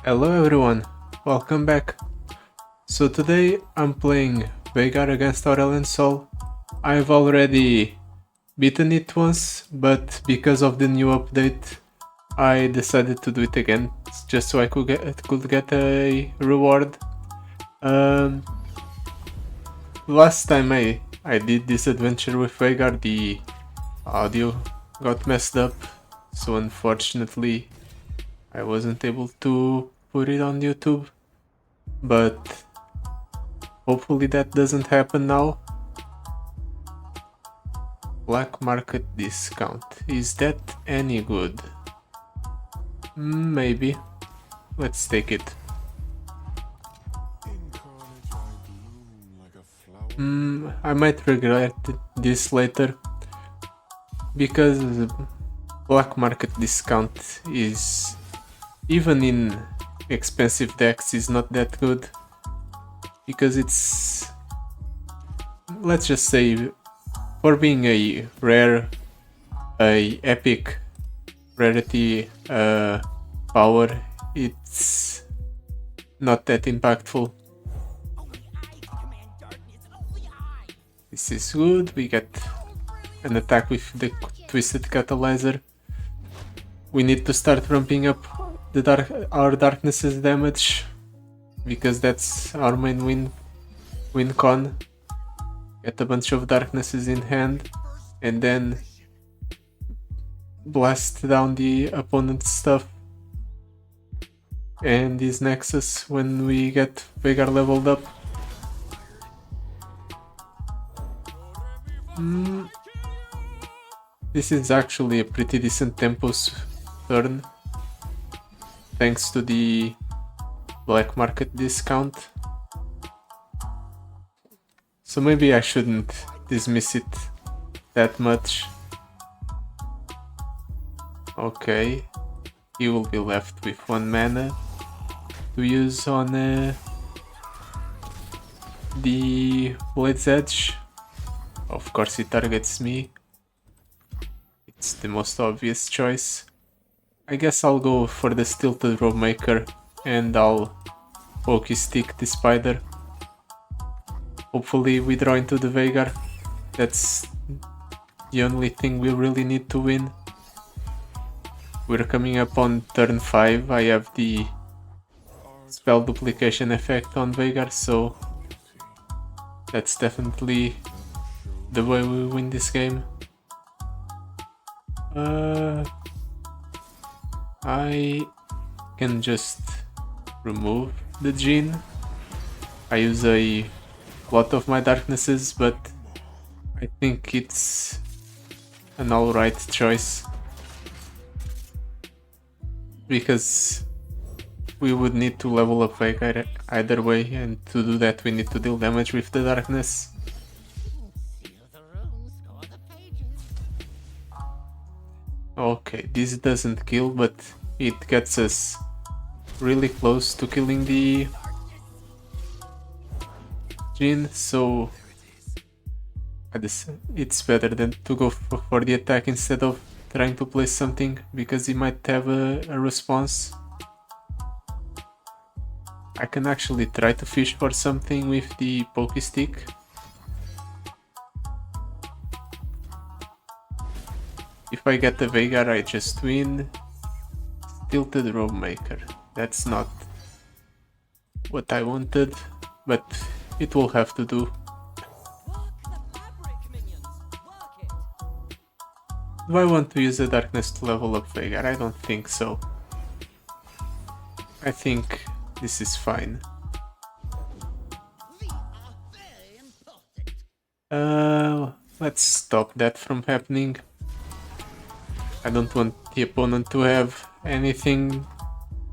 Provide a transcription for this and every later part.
Hello everyone, welcome back. So today I'm playing Veigar against Aurelion Sol. I've already beaten it once, but because of the new update, I decided to do it again, just so I could get a reward. Um, Last time I did this adventure with Veigar, the audio got messed up, so unfortunately I wasn't able to put it on YouTube. But hopefully that doesn't happen now. Black market discount. Is that any good? Maybe. Let's take it. I might regret this later because black market discount is, even in expensive decks, is not that good because it's, let's just say, for being a rare, a epic rarity power, it's not that impactful. This is good. We get an attack with the Twisted Catalyzer. We need to start ramping up our darkness's damage because that's our main win con. Get a bunch of darknesses in hand and then blast down the opponent's stuff and his nexus when we get Veigar leveled up. This is actually a pretty decent tempos turn, thanks to the black market discount. So maybe I shouldn't dismiss it that much. Okay, he will be left with 1 mana to use on the Blade's Edge. Of course he targets me. It's the most obvious choice. I guess I'll go for the Stilted Robe Maker and I'll Pokey Stick the Spider. Hopefully we draw into the Veigar. That's the only thing we really need to win. We're coming up on turn 5. I have the spell duplication effect on Veigar, so that's definitely the way we win this game. I can just remove the Djinn. I use a lot of my darknesses, but I think it's an alright choice because we would need to level up Veigar either way, and to do that we need to deal damage with the darkness. Okay, this doesn't kill, but it gets us really close to killing the Djinn, so it's better than to go for the attack instead of trying to play something, because he might have a response. I can actually try to fish for something with the Pokey Stick. If I get the Veigar, I just win. Tilted Robe Maker. That's not what I wanted, but it will have to do. Do I want to use the darkness to level up Veigar? I don't think so. I think this is fine. Let's stop that from happening. I don't want the opponent to have anything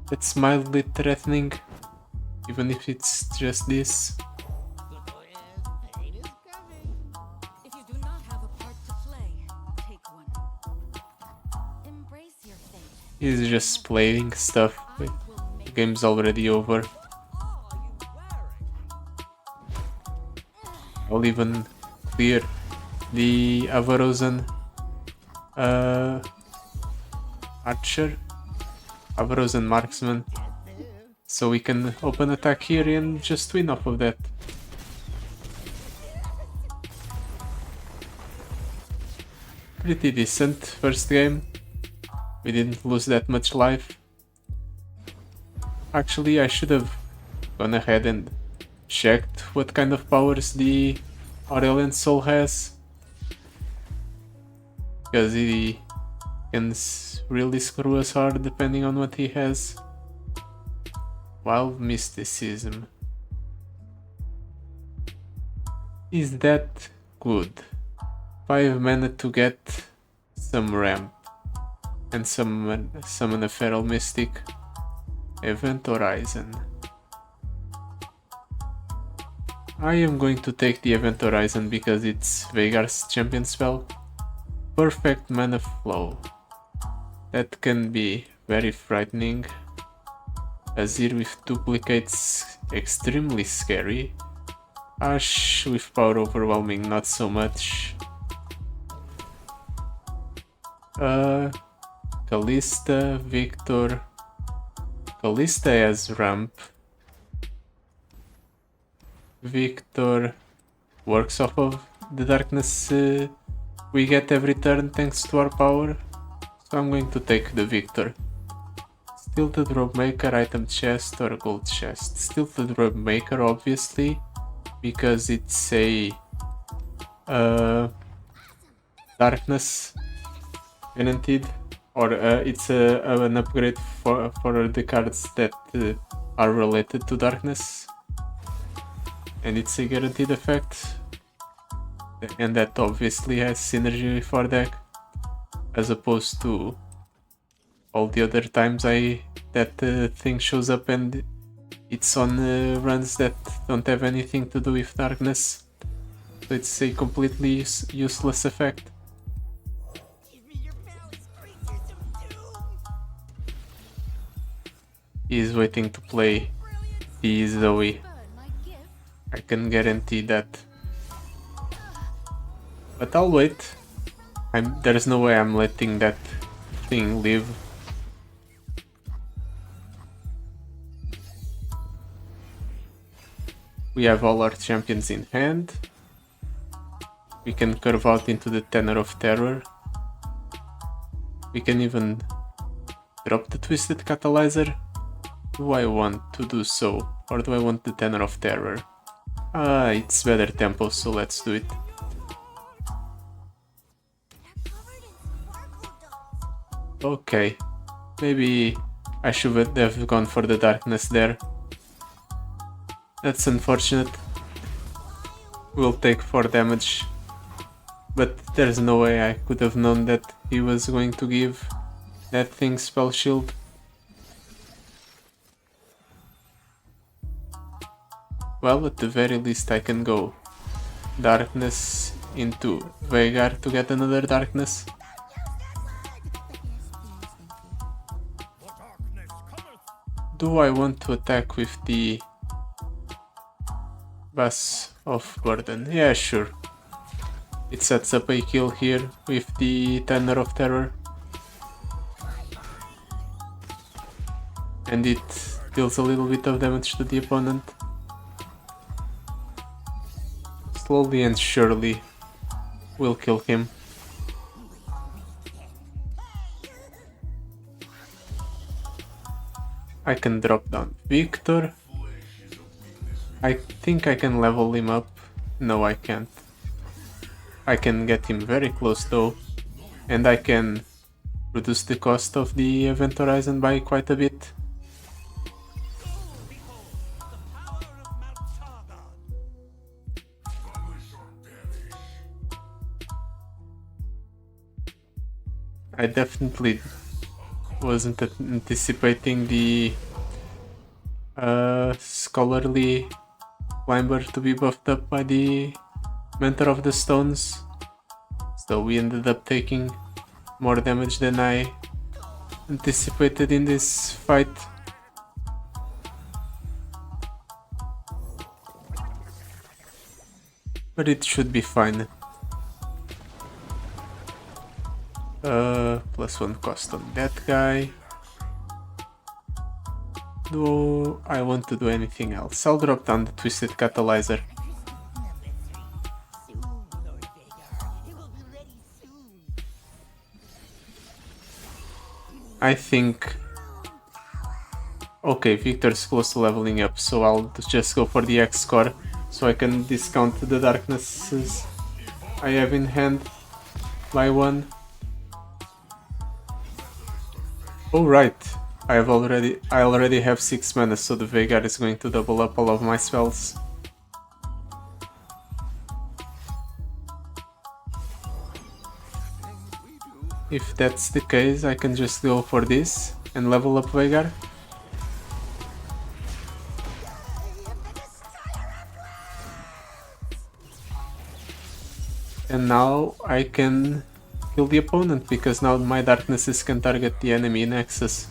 that's mildly threatening, even if it's just this. He's just playing stuff. The game's already over. I'll even clear the Avarosan Archer, Avarosan Marksman, So we can open attack here and just win off of that. Pretty decent first game. We didn't lose that much life. Actually, I should have gone ahead and checked what kind of powers the Aurelion Soul has, because he can really screw us hard depending on what he has. Wild Mysticism. Is that good? 5 mana to get some ramp and summon a Feral Mystic. Event Horizon. I am going to take the Event Horizon because it's Veigar's champion spell. Perfect mana flow. That can be very frightening. Azir with duplicates, extremely scary. Ash with power overwhelming, not so much. Kalista, Victor. Kalista has ramp. Victor works off of the darkness we get every turn thanks to our power. So I'm going to take the Victor. Stilted Robe Maker, item chest or gold chest. Stilted Robe Maker obviously, because it's a darkness guaranteed, or it's an upgrade for the cards that are related to darkness, and it's a guaranteed effect, and that obviously has synergy with our deck, as opposed to all the other times that thing shows up and it's on runs that don't have anything to do with darkness, so it's a completely useless effect. He's waiting to play the Zoe. I can guarantee that. But I'll wait. There's no way I'm letting that thing live. We have all our champions in hand. We can curve out into the Tenor of Terror. We can even drop the Twisted Catalyzer. Do I want to do so, or do I want the Tenor of Terror? It's better tempo, so let's do it. Okay, maybe I should have gone for the darkness there. That's unfortunate. We'll take 4 damage, but there's no way I could have known that he was going to give that thing spell shield. Well, at the very least I can go darkness into Veigar to get another darkness. Do I want to attack with the Bass of Burden? Yeah, sure. It sets up a kill here with the Tenor of Terror. And it deals a little bit of damage to the opponent. Slowly and surely we'll kill him. I can drop down Victor. I think I can level him up. No, I can't. I can get him very close though, and I can reduce the cost of the Event Horizon by quite a bit. I definitely wasn't anticipating the Scholarly Climber to be buffed up by the Mentor of the Stones, so we ended up taking more damage than I anticipated in this fight. But it should be fine. +1 cost on that guy. do I want to do anything else? I'll drop down the Twisted Catalyzer. I think... Okay, Victor's close to leveling up, so I'll just go for the X score so I can discount the darknesses I have in hand by one. Oh right, I already have 6 mana, so the Veigar is going to double up all of my spells. If that's the case, I can just go for this and level up Veigar. And now I can kill the opponent, because now my darknesses can target the enemy in access.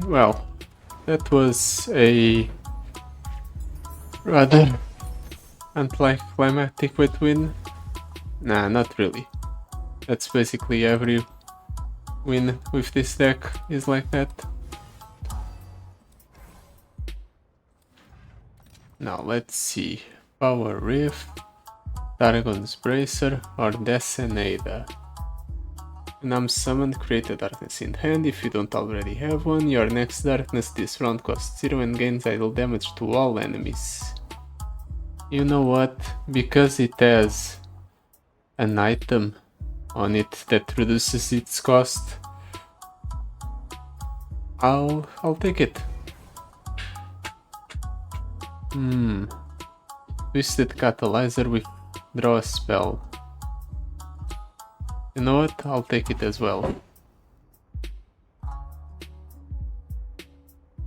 Well, that was a rather anticlimactic way to win. Nah, not really. That's basically every win with this deck is like that. Now let's see. Power Rift, Targon's Bracer, or Decenada. When I'm summoned, create a darkness in hand. If you don't already have one, your next darkness this round costs 0 and gains idle damage to all enemies. You know what? Because it has an item on it that reduces its cost, I'll take it. Twisted Catalyzer with draw a spell. You know what? I'll take it as well.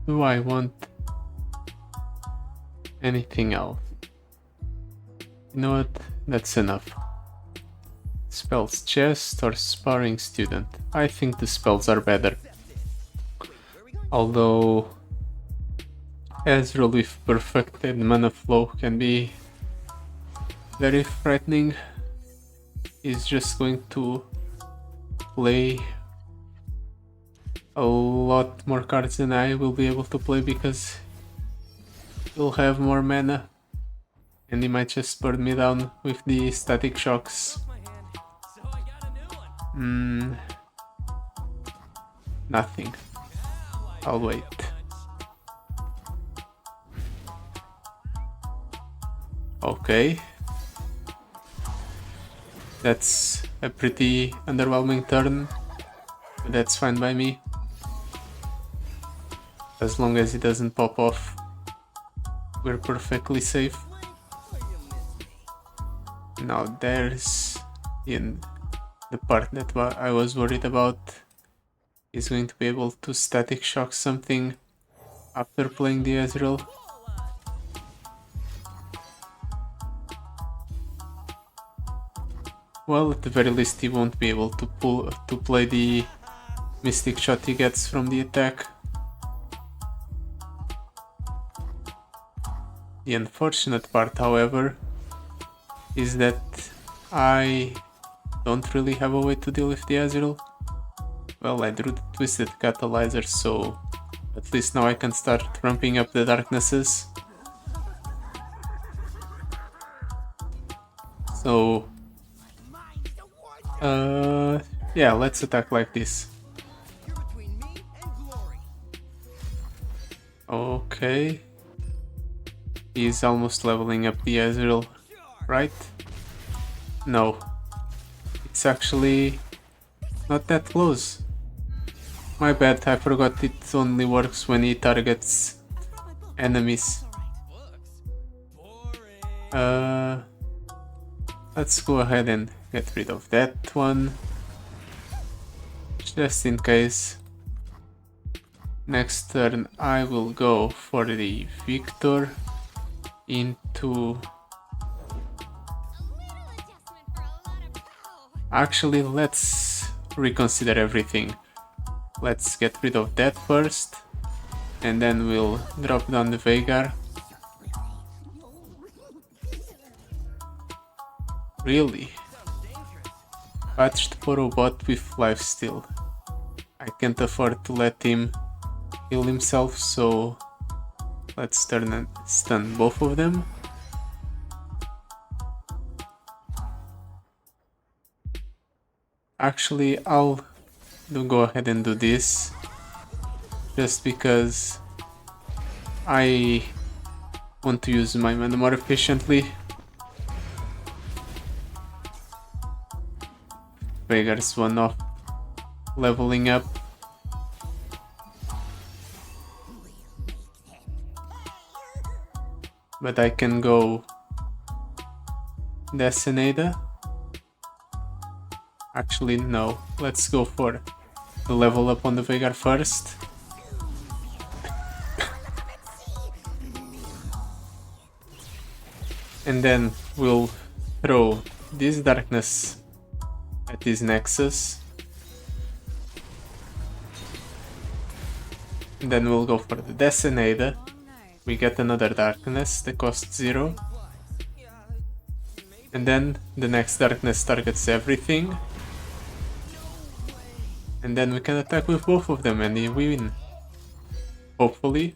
Do I want anything else? You know what? That's enough. Spells chest or sparring student? I think the spells are better. Although Ezreal with perfected mana flow can be very frightening. He's just going to play a lot more cards than I will be able to play, because he'll have more mana and he might just burn me down with the static shocks. Nothing. I'll wait. Okay. That's a pretty underwhelming turn, but that's fine by me. As long as it doesn't pop off, we're perfectly safe. Now there's the part that I was worried about. Is going to be able to static shock something after playing the Ezreal. Well, at the very least he won't be able to play the Mystic Shot he gets from the attack. The unfortunate part, however, is that I don't really have a way to deal with the Ezreal. Well, I drew the Twisted Catalyzer, so at least now I can start ramping up the darknesses. So yeah, let's attack like this. Okay. He's almost leveling up the Ezreal, right? No. It's actually Not that close. My bad, I forgot it only works when he targets enemies. Let's go ahead and get rid of that one. Just in case. Next turn I will go for the Victor into... Actually, let's reconsider everything. Let's get rid of that first, and then we'll drop down the Veigar. Really? Patched for a bot with lifesteal. I can't afford to let him heal himself, so let's turn and stun both of them. Actually, I'll go ahead and do this, just because I want to use my mana more efficiently. Veigar's one off leveling up. But I can go Decenada. Actually, no. Let's go for the level up on the Veigar first. And then we'll throw this darkness at his nexus. And then we'll go for the Decenada. We get another darkness that costs 0. And then the next darkness targets everything. And then we can attack with both of them and we win. Hopefully.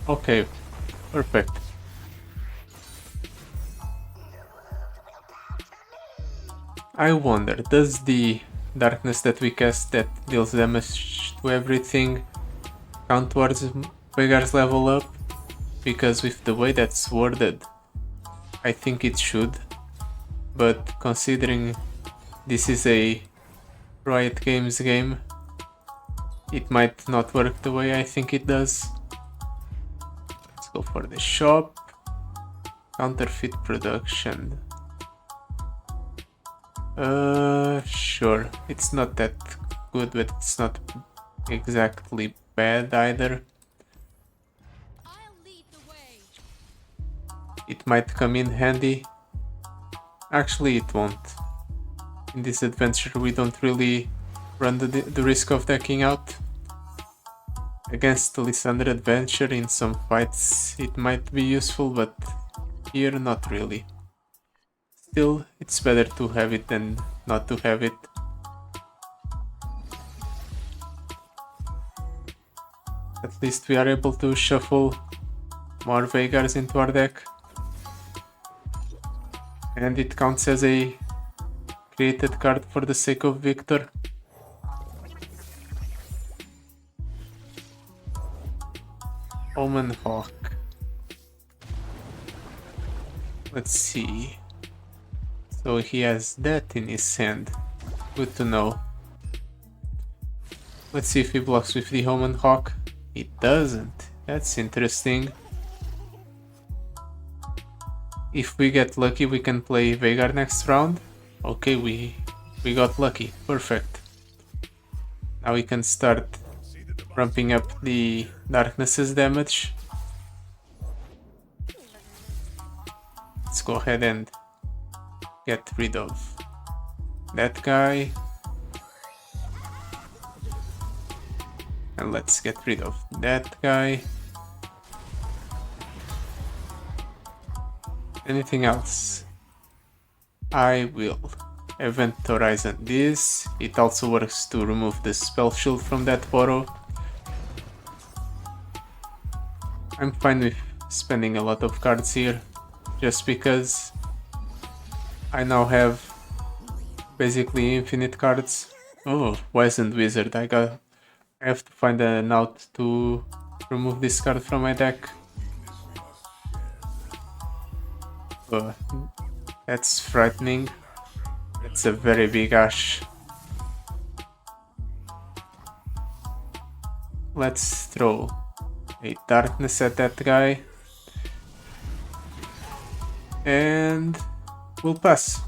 Okay, perfect. I wonder, does the darkness that we cast that deals damage to everything count towards Veigar's level up? Because with the way that's worded, I think it should. But considering this is a Riot Games game, it might not work the way I think it does. Let's go for the shop. Counterfeit production. Sure. It's not that good, but it's not exactly bad either. It might come in handy. Actually, it won't. In this adventure, we don't really run the risk of decking out. Against the Lysandra adventure, in some fights, it might be useful, but here, not really. Still, it's better to have it than not to have it. At least we are able to shuffle more Veigars into our deck. And it counts as a created card for the sake of Victor. Omen Hawk. Let's see. So he has that in his hand. Good to know. Let's see if he blocks with the Omen Hawk. It doesn't. That's interesting. If we get lucky, we can play Veigar next round. Okay, we got lucky. Perfect. Now we can start ramping up the Darkness's damage. Let's go ahead and get rid of that guy. And let's get rid of that guy. Anything else? I will Event Horizon this. It also works to remove the spell shield from that photo. I'm fine with spending a lot of cards here, just because I now have basically infinite cards. Oh, Wizened Wizard. I have to find an out to remove this card from my deck. Uh, that's frightening. It's a very big Ash. Let's throw a darkness at that guy. And we'll pass.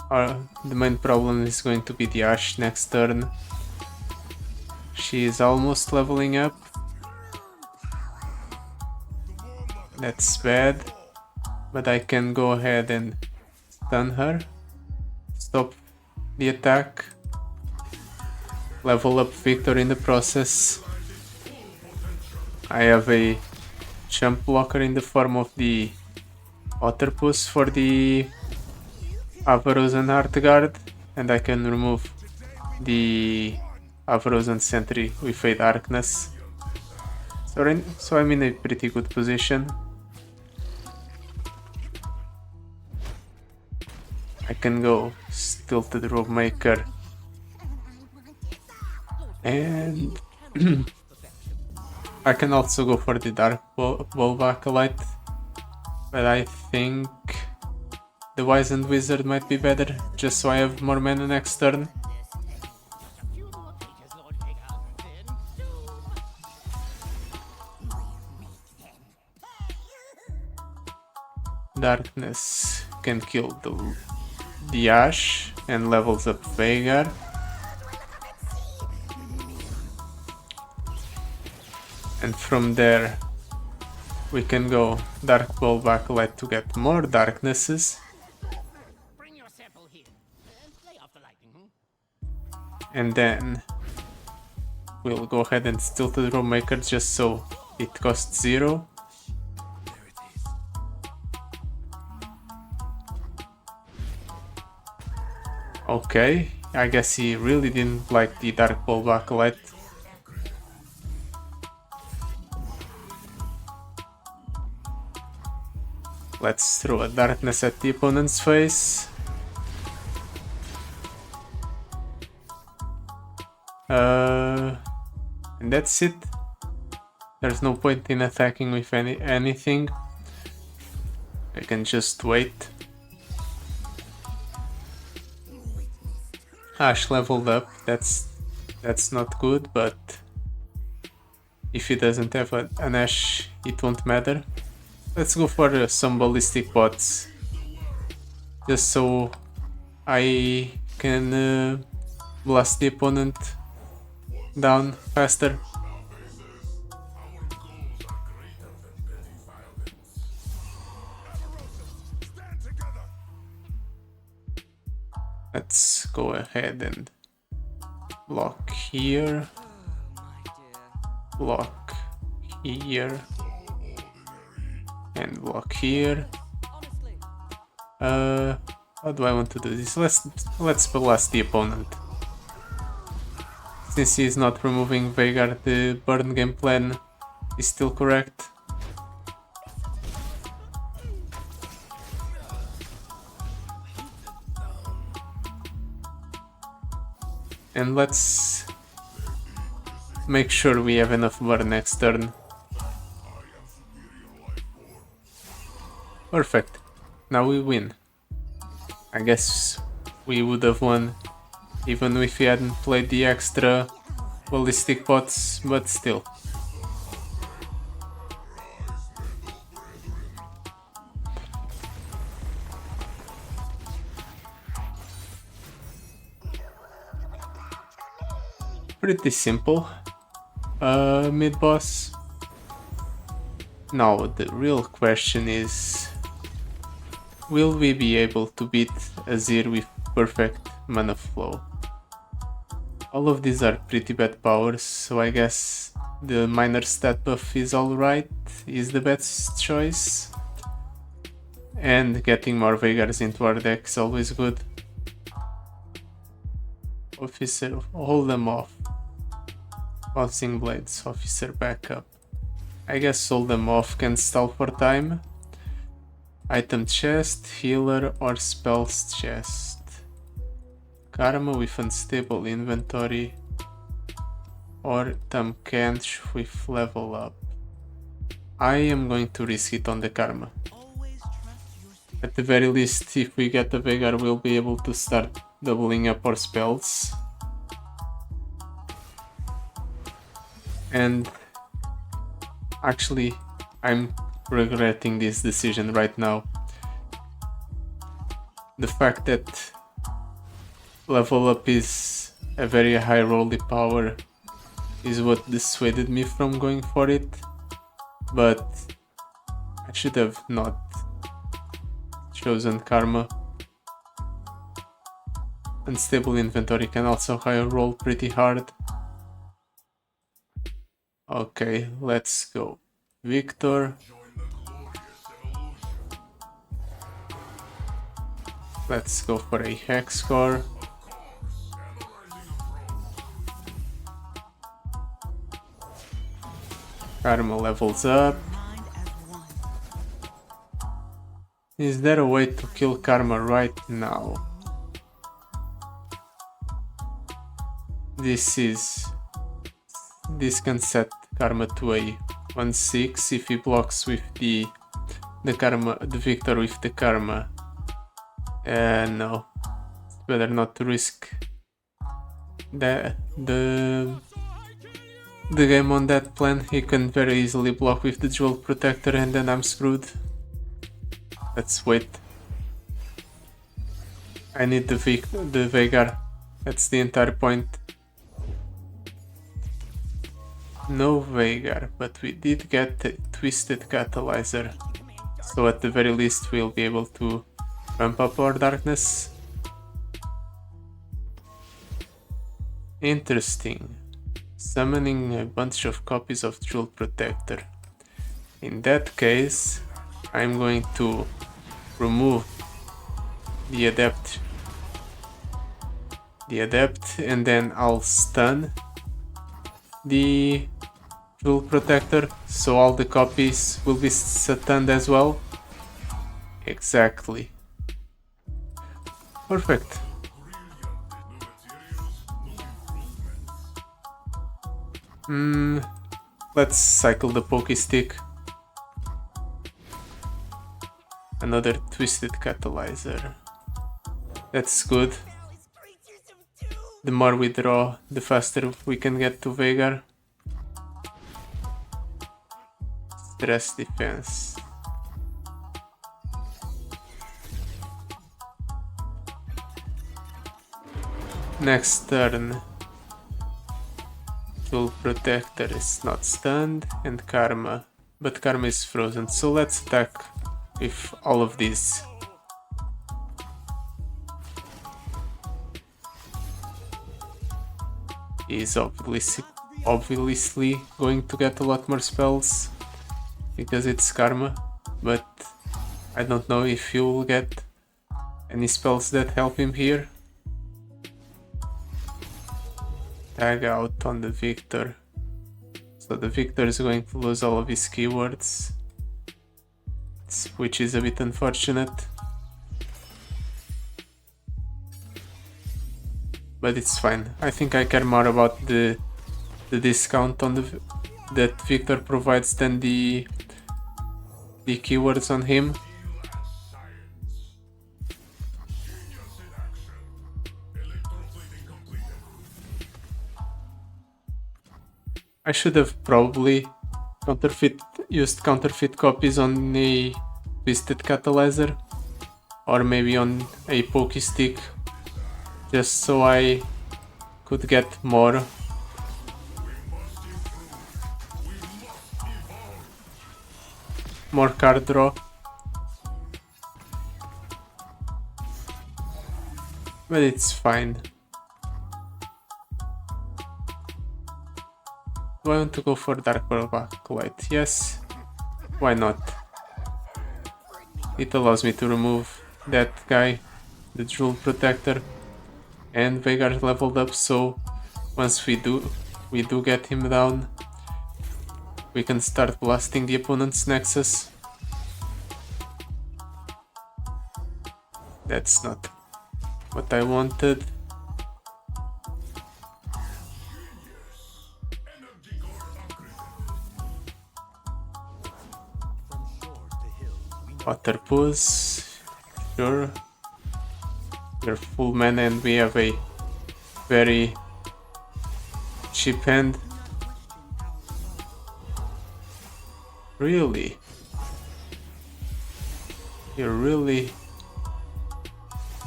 The main problem is going to be the Ash next turn. She is almost leveling up. That's bad. But I can go ahead and stun her. Stop the attack. Level up Victor in the process. I have a jump blocker in the form of the Otterpuss for the Avaros and Heartguard, and I can remove the Avaros and Sentry with a Darkness. So I'm in a pretty good position. I can go Stilted Rope Maker and I can also go for the Dark Bulb Acolyte, but I think the Wizened Wizard might be better, just so I have more mana next turn. Darkness can kill the Ash and levels up Veigar. And from there we can go Dark Bulb Acolyte to get more darknesses. And then we'll go ahead and steal the Rope Maker just so it costs 0. Okay, I guess he really didn't like the Dark Bulb Acolyte. Let's throw a darkness at the opponent's face. And that's it. There's no point in attacking with anything. I can just wait. Ash leveled up. That's not good, but if he doesn't have an Ash, it won't matter. Let's go for some ballistic bots, just so I can blast the opponent down faster. Let's go ahead and block here, block here, and block here. How do I want to do this? Let's blast the opponent. Since he is not removing Veigar, the burn game plan is still correct. And let's make sure we have enough burn next turn. Perfect. Now we win. I guess we would have won even if we hadn't played the extra ballistic bots, but still. Pretty simple. Mid boss. Now the real question is, will we be able to beat Azir with perfect mana flow? All of these are pretty bad powers, so I guess the minor stat buff is alright, is the best choice. And getting more Veigars into our deck is always good. Officer, hold them off. Bouncing Blades, Officer backup. I guess hold them off can stall for time. Item chest, healer or spells chest. Karma with unstable inventory. Or Tamkench with level up. I am going to risk it on the Karma. At the very least, if we get the Veigar, we'll be able to start doubling up our spells. And actually, I'm regretting this decision right now. The fact that level up is a very high rolly power is what dissuaded me from going for it, but I should have not chosen Karma. Unstable inventory can also high roll pretty hard. Okay, let's go. Victor. Let's go for a hex core. Karma levels up. Is there a way to kill Karma right now? This can set Karma to a 1-6 if he blocks with the Victor with the Karma. No, it's better not to risk the game on that plan. He can very easily block with the Jewel Protector and then I'm screwed. Let's wait. I need the Veigar. That's the entire point. No Veigar, but we did get a Twisted Catalyzer. So at the very least we'll be able to ramp up our darkness. Interesting. Summoning a bunch of copies of Jewel Protector. In that case, I'm going to remove the adept and then I'll stun the Jewel Protector, so all the copies will be stunned as well. Exactly. Perfect. Let's cycle the Pokey Stick. Another Twisted Catalyzer. That's good. The more we draw, the faster we can get to Veigar. Stress defense. Next turn. Jewel Protector is not stunned and Karma, but Karma is frozen, so let's attack with all of these. He's obviously going to get a lot more spells because it's Karma, but I don't know if he will get any spells that help him here. Tag out on the Victor. So the Victor is going to lose all of his keywords, which is a bit unfortunate. But it's fine. I think I care more about the discount on that Victor provides than the keywords on him. I should have probably used counterfeit copies on a Twisted Catalyzer, or maybe on a Pokey Stick, just so I could get more card draw. But it's fine. Do I want to go for Dark Pearl Backlight? Yes. Why not? It allows me to remove that guy, the Jewel Protector, and Veigar leveled up, so once we do get him down, we can start blasting the opponent's Nexus. That's not what I wanted. Water Pose. Sure. We're full mana and we have a very cheap hand. Really? You're really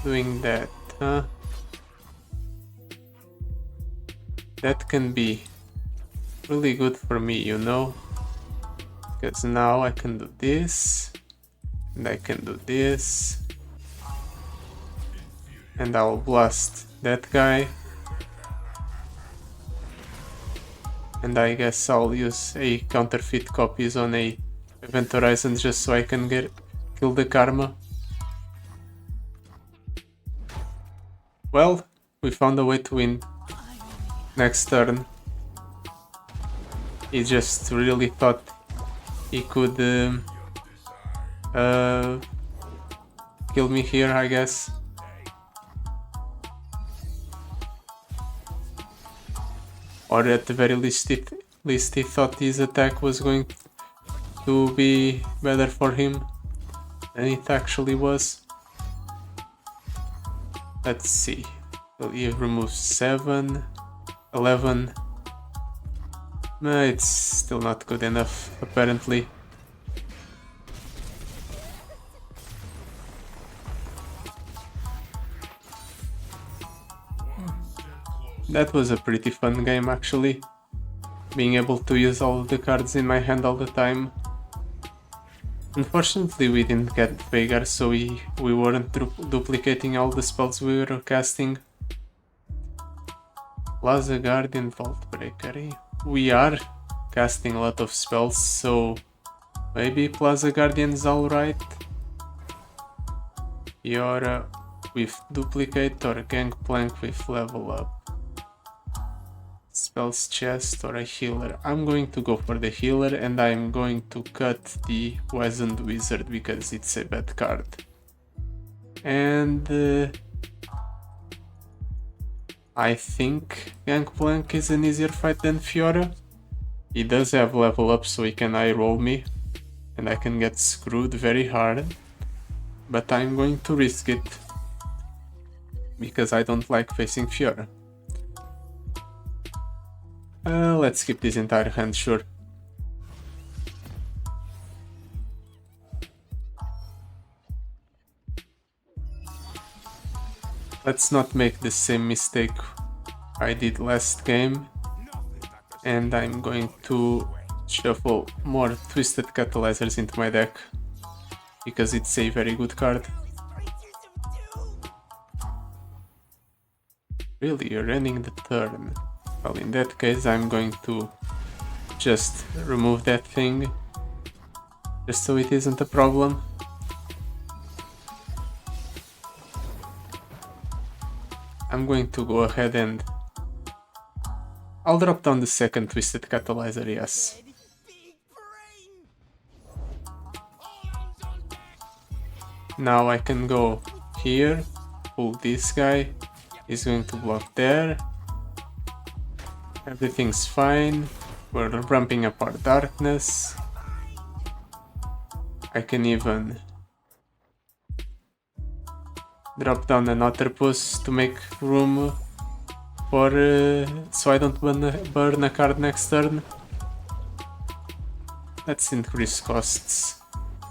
doing that, huh? That can be really good for me, you know? Because now I can do this, and I can do this, and I'll blast that guy. And I guess I'll use a counterfeit copies on a Event Horizon just so I can kill the karma. Well, we found a way to win next turn. He just really thought he could kill me here, I guess. Or at the very least he thought his attack was going to be better for him than it actually was. Let's see. So he removes 7, 11. It's still not good enough, apparently. That was a pretty fun game, actually. Being able to use all the cards in my hand all the time. Unfortunately, we didn't get Veigar, so we weren't duplicating all the spells we were casting. Plaza Guardian, Vault Breaker. We are casting a lot of spells, so maybe Plaza Guardian is alright. Fiora with Duplicate or Gangplank with Level Up. Spells Chest or a Healer. I'm going to go for the Healer and I'm going to cut the Wizened Wizard because it's a bad card. And I think Gangplank is an easier fight than Fiora. He does have level up so he can eye roll me and I can get screwed very hard. But I'm going to risk it because I don't like facing Fiora. Let's skip this entire hand, sure. Let's not make the same mistake I did last game. And I'm going to shuffle more Twisted Catalyzers into my deck because it's a very good card. Really, you're ending the turn. Well, in that case, I'm going to just remove that thing, just so it isn't a problem. I'm going to go ahead and I'll drop down the second Twisted Catalyzer, yes. Now I can go here, pull this guy, he's going to block there. Everything's fine. We're ramping up our darkness. I can even drop down an Otterpus to make room for so I don't burn a card next turn. Let's increase costs.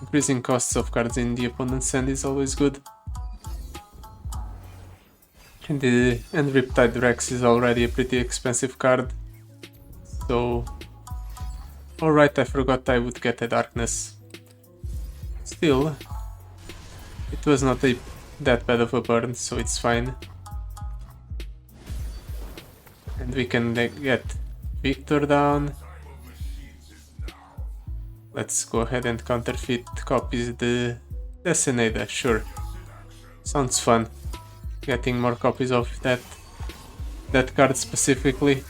Increasing costs of cards in the opponent's hand is always good. And Riptide Rex is already a pretty expensive card. So... Alright, I forgot I would get a Darkness. Still, it was not that bad of a burn, so it's fine. And we can get Victor down. Let's go ahead and counterfeit copies the Decenada, sure. Sounds fun. Getting more copies of that card specifically.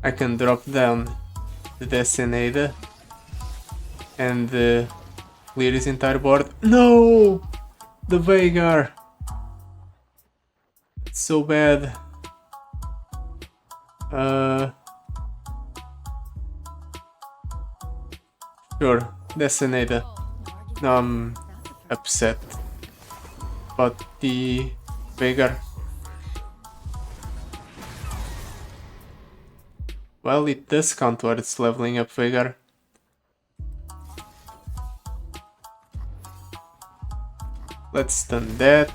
I can drop down the Decenada and clear his entire board. No! The Veigar! It's so bad. Sure, Designator. Now I'm upset about the Veigar. Well, it does count towards leveling up Veigar. Let's done that.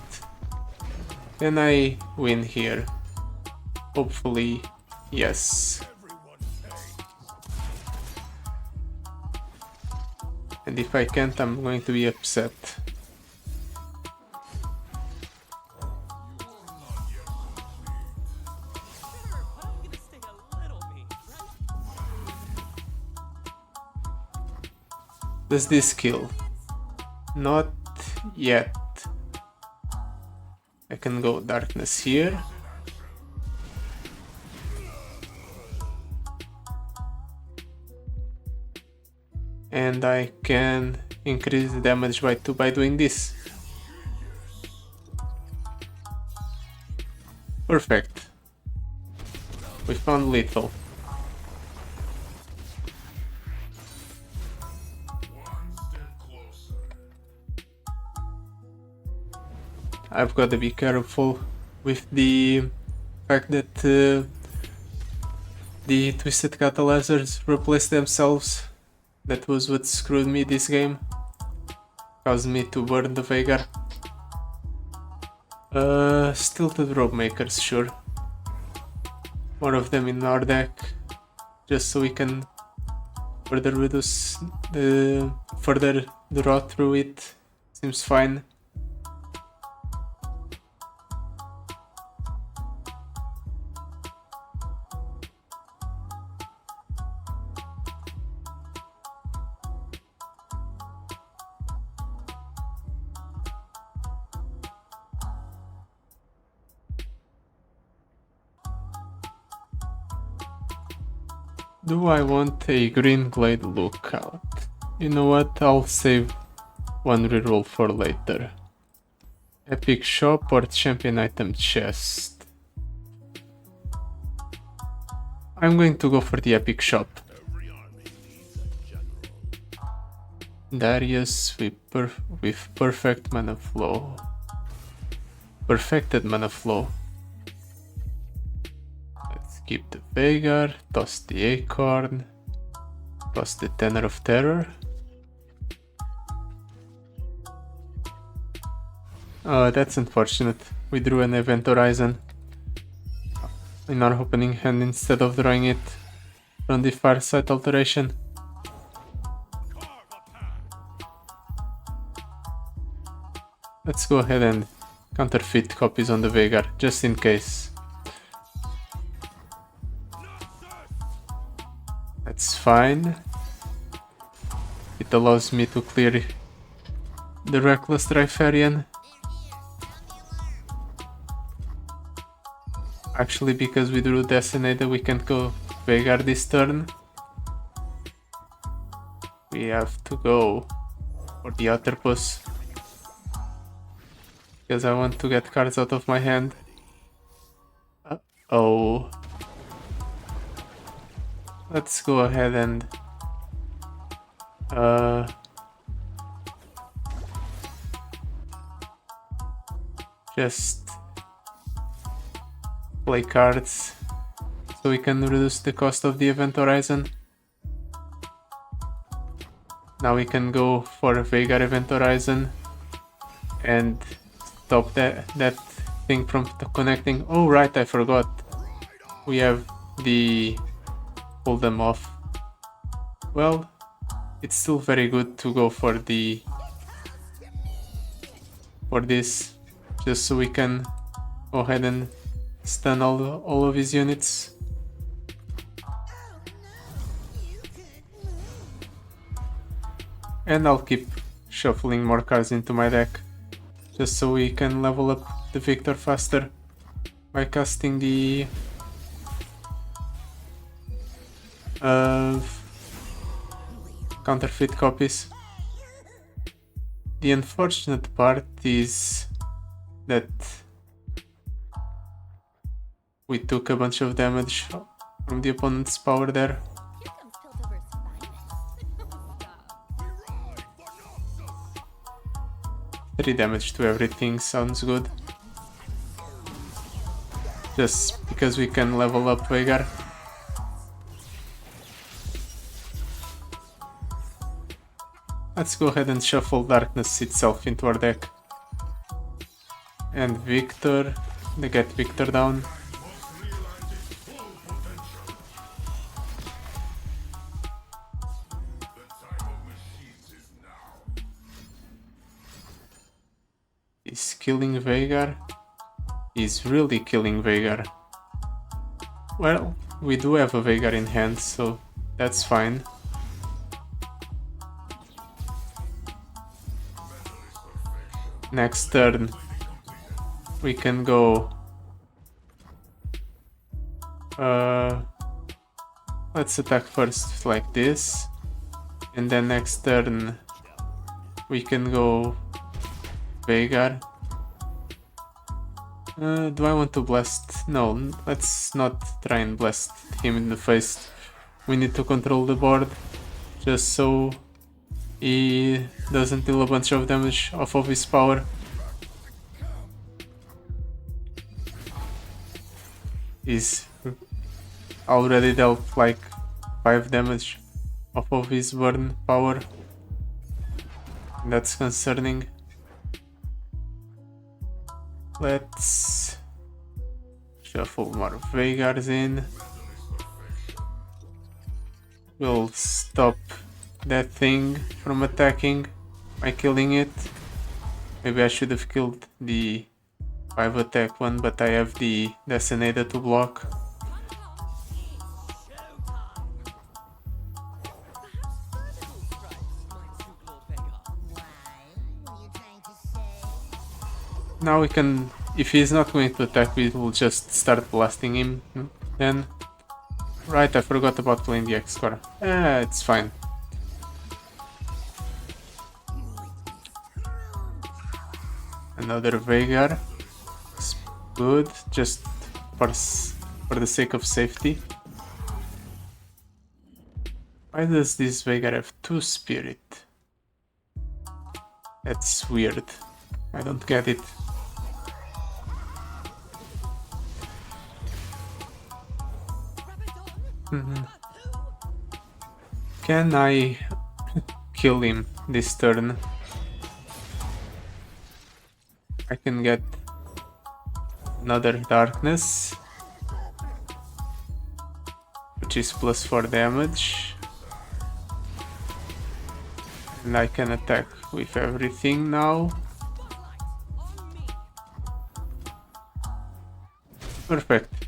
Can I win here? Hopefully, yes. And if I can't, I'm going to be upset. Does this kill? Not yet. I can go darkness here. And I can increase the damage by 2 by doing this. Perfect. We found lethal. I've got to be careful with the fact that the Twisted Catalyzers replace themselves. That was what screwed me this game. Caused me to burn the Veigar. Stilted Rope Makers, sure. More of them in our deck. Just so we can further reduce further draw through it. Seems fine. Do I want a green glade lookout? You know what, I'll save one reroll for later. Epic shop or champion item chest? I'm going to go for the epic shop. Darius with perfect mana flow. Perfected mana flow. Keep the Veigar, toss the Acorn, toss the Tenor of Terror. Oh, that's unfortunate. We drew an Event Horizon in our opening hand instead of drawing it from the Farsight alteration. Let's go ahead and counterfeit copies on the Veigar, just in case. That's fine. It allows me to clear the Reckless Driferian. Actually, because we drew Designator, we can't go Veigar this turn. We have to go for the Otterpus. Because I want to get cards out of my hand. Uh-oh. Let's go ahead and just play cards so we can reduce the cost of the Event Horizon. Now we can go for a Veigar Event Horizon and stop that thing from connecting. Oh right, I forgot. We have the pull them off. Well, it's still very good to go for this, just so we can go ahead and stun all of his units. And I'll keep shuffling more cards into my deck, just so we can level up the Victor faster by casting the counterfeit copies. The unfortunate part is that We took a bunch of damage from the opponent's power there. Here comes Piltover's finest. 3 damage to everything sounds good. Just because we can level up Veigar. Let's go ahead and shuffle Darkness itself into our deck. And Victor, they get Victor down. He's killing Veigar. He's really killing Veigar. Well, we do have a Veigar in hand, so that's fine. Next turn, we can go... let's attack first like this, and then next turn we can go Veigar. Do I want to blast? No, let's not try and blast him in the face. We need to control the board, just so he doesn't deal a bunch of damage off of his power. He's already dealt like 5 damage off of his burn power. That's concerning. Let's shuffle more Veigars in. We'll stop that thing from attacking by killing it. Maybe I should have killed the 5 attack one, but I have the Designator to block. Now we can, if he's not going to attack, we will just start blasting him then. Right, I forgot about playing the X-Core. It's fine. Another Veigar. It's good, just for the sake of safety. Why does this Veigar have 2 spirit? That's weird. I don't get it. Can I kill him this turn? I can get another Darkness, which is +4 damage, and I can attack with everything now. Perfect.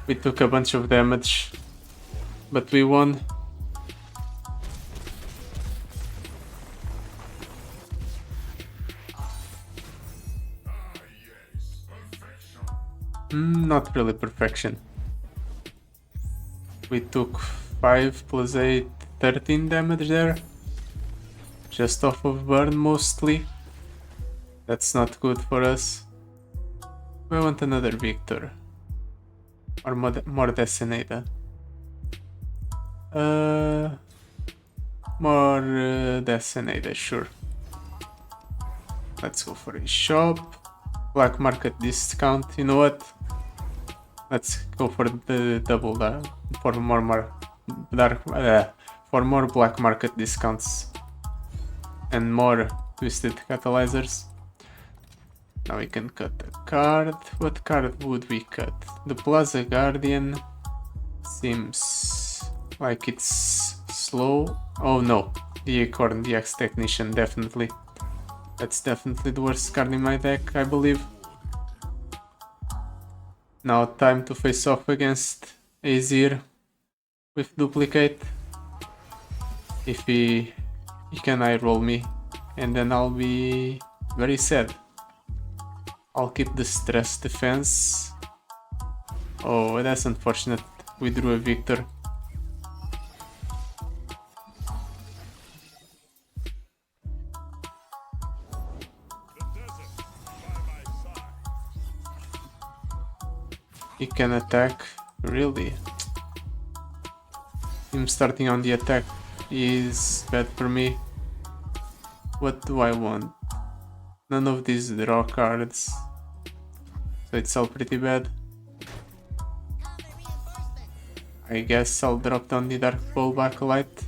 We took a bunch of damage, but we won. Not really perfection. We took 5 + 8, 13 damage there. Just off of burn mostly. That's not good for us. We want another Victor. Or more Designator. More Designator, sure. Let's go for a shop. Black market discount, you know what? Let's go for the double for more black market discounts and more twisted catalyzers. Now we can cut a card. What card would we cut? The Plaza Guardian seems like it's slow. Oh no, the Acorn, the X Technician, definitely. That's definitely the worst card in my deck, I believe. Now time to face off against Azir with Duplicate. If he can eye roll me, and then I'll be very sad. I'll keep the stress defense. Oh, that's unfortunate. We drew a Victor. He can attack. Really? Him starting on the attack is bad for me. What do I want? None of these draw cards. So it's all pretty bad. I guess I'll drop down the Dark Ball Backlight.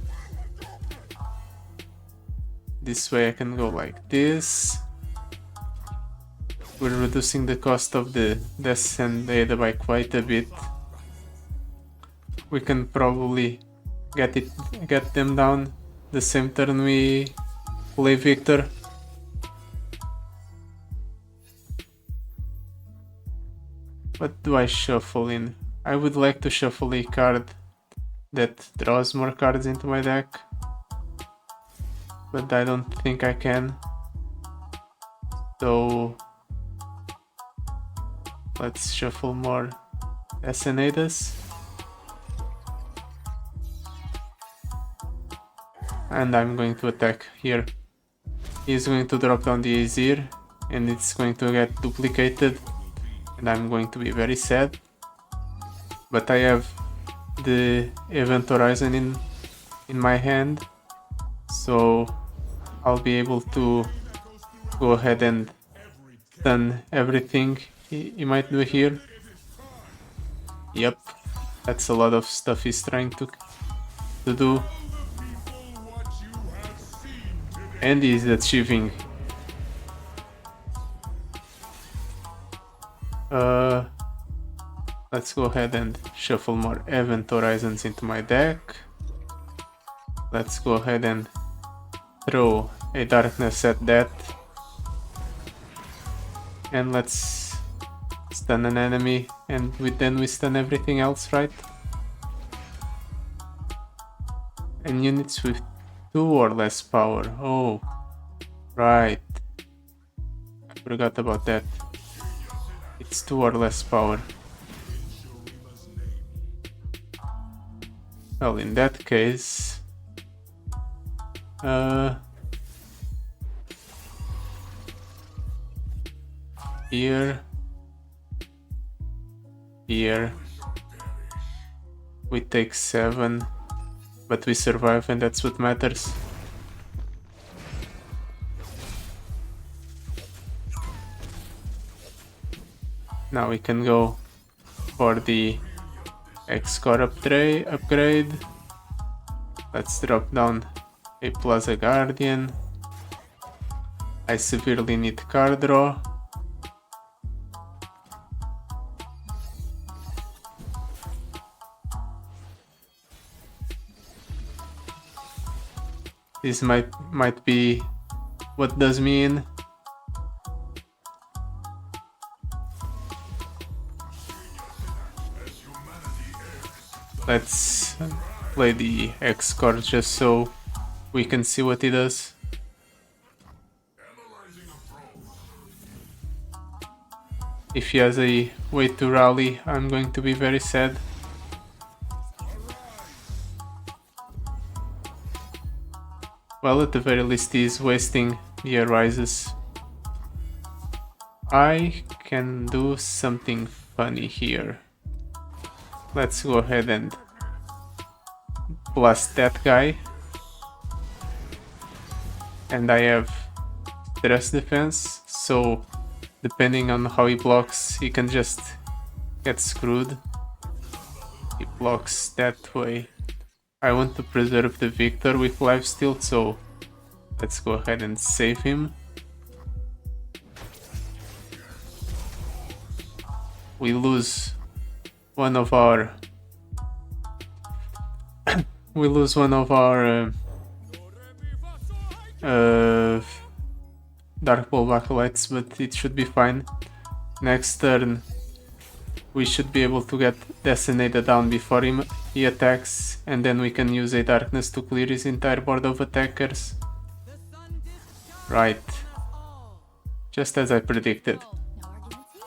This way I can go like this. We're reducing the cost of the Death and Ada by quite a bit. We can probably get them down the same turn we play Victor. What do I shuffle in? I would like to shuffle a card that draws more cards into my deck, but I don't think I can. So let's shuffle more Essenadas. And I'm going to attack here. He's going to drop down the Azir and it's going to get duplicated and I'm going to be very sad. But I have the Event Horizon in my hand, so I'll be able to go ahead and stun everything he might do here. Yep, that's a lot of stuff he's trying to do. And he's achieving. Let's go ahead and shuffle more Event Horizons into my deck. Let's go ahead and throw a Darkness at that. And let's stun an enemy, and then we stun everything else, right? And units with 2 or less power. Oh, right. I forgot about that. It's 2 or less power. Well, in that case, here, we take 7, but we survive and that's what matters. Now we can go for the X-Core upgrade. Let's drop down a Plaza Guardian. I severely need card draw. This might be what does me in. Let's play the X-Core just so we can see what he does. If he has a way to rally, I'm going to be very sad. Well, at the very least he is wasting the Arises. I can do something funny here. Let's go ahead and blast that guy. And I have stress defense, so depending on how he blocks, he can just get screwed. He blocks that way. I want to preserve the Victor with lifesteal, so let's go ahead and save him. We lose one of our Dark Ball Backlights, but it should be fine. Next turn we should be able to get Decimated down before he attacks, and then we can use a Darkness to clear his entire board of attackers. Right. Just as I predicted.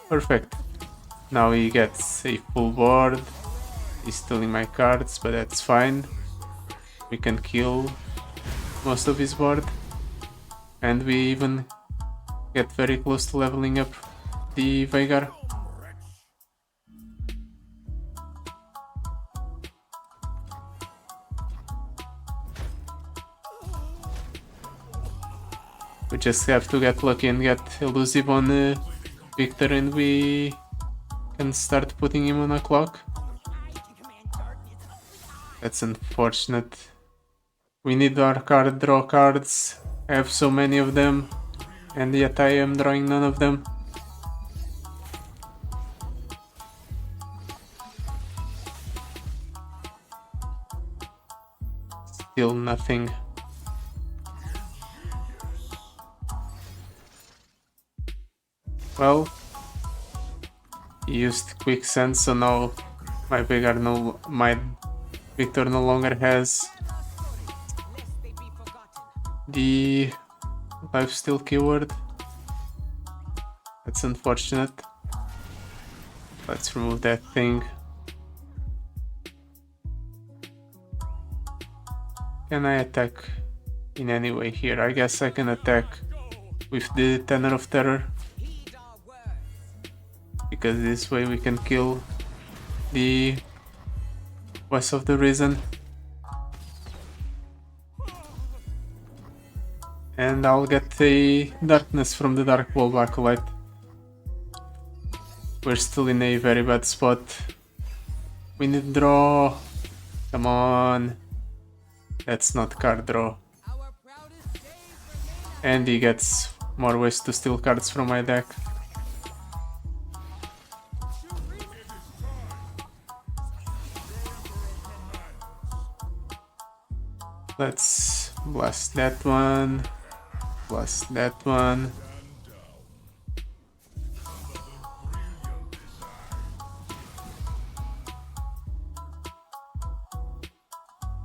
Perfect. Now he gets a full board. He's stealing my cards, but that's fine. We can kill most of his board. And we even get very close to leveling up the Veigar. just have to get lucky and get elusive on Victor, and we can start putting him on a clock. That's unfortunate. We need our card draw cards. I have so many of them, and yet I am drawing none of them. Still nothing. Well, he used quicksand, so now my Victor no longer has the lifesteal keyword. That's unfortunate. Let's remove that thing. Can I attack in any way here? I guess I can attack with the Tenor of Terror, because this way we can kill the Voice of the Reason. And I'll get the darkness from the Dark Bulb Acolyte. We're still in a very bad spot. We need draw. Come on. That's not card draw. And he gets more ways to steal cards from my deck. Let's blast that one. Blast that one.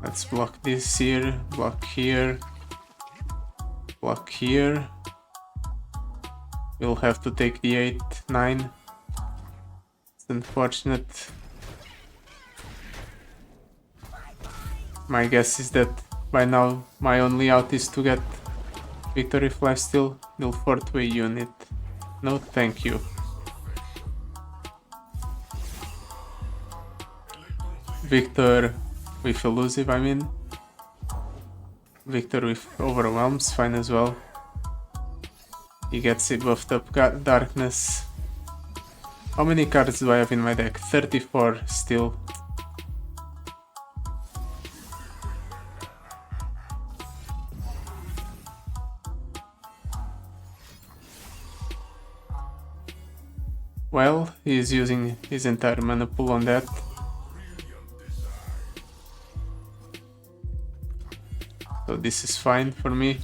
Let's block this here, block here, block here. We'll have to take the 8, 9. It's unfortunate. My guess is that by now my only out is to get Victory Flash Steal, deal 4 to a unit. No thank you. Victor with elusive, I mean. Victor with overwhelms, fine as well. He gets it buffed up darkness. How many cards do I have in my deck? 34 still. Well, he's using his entire mana pool on that. So this is fine for me.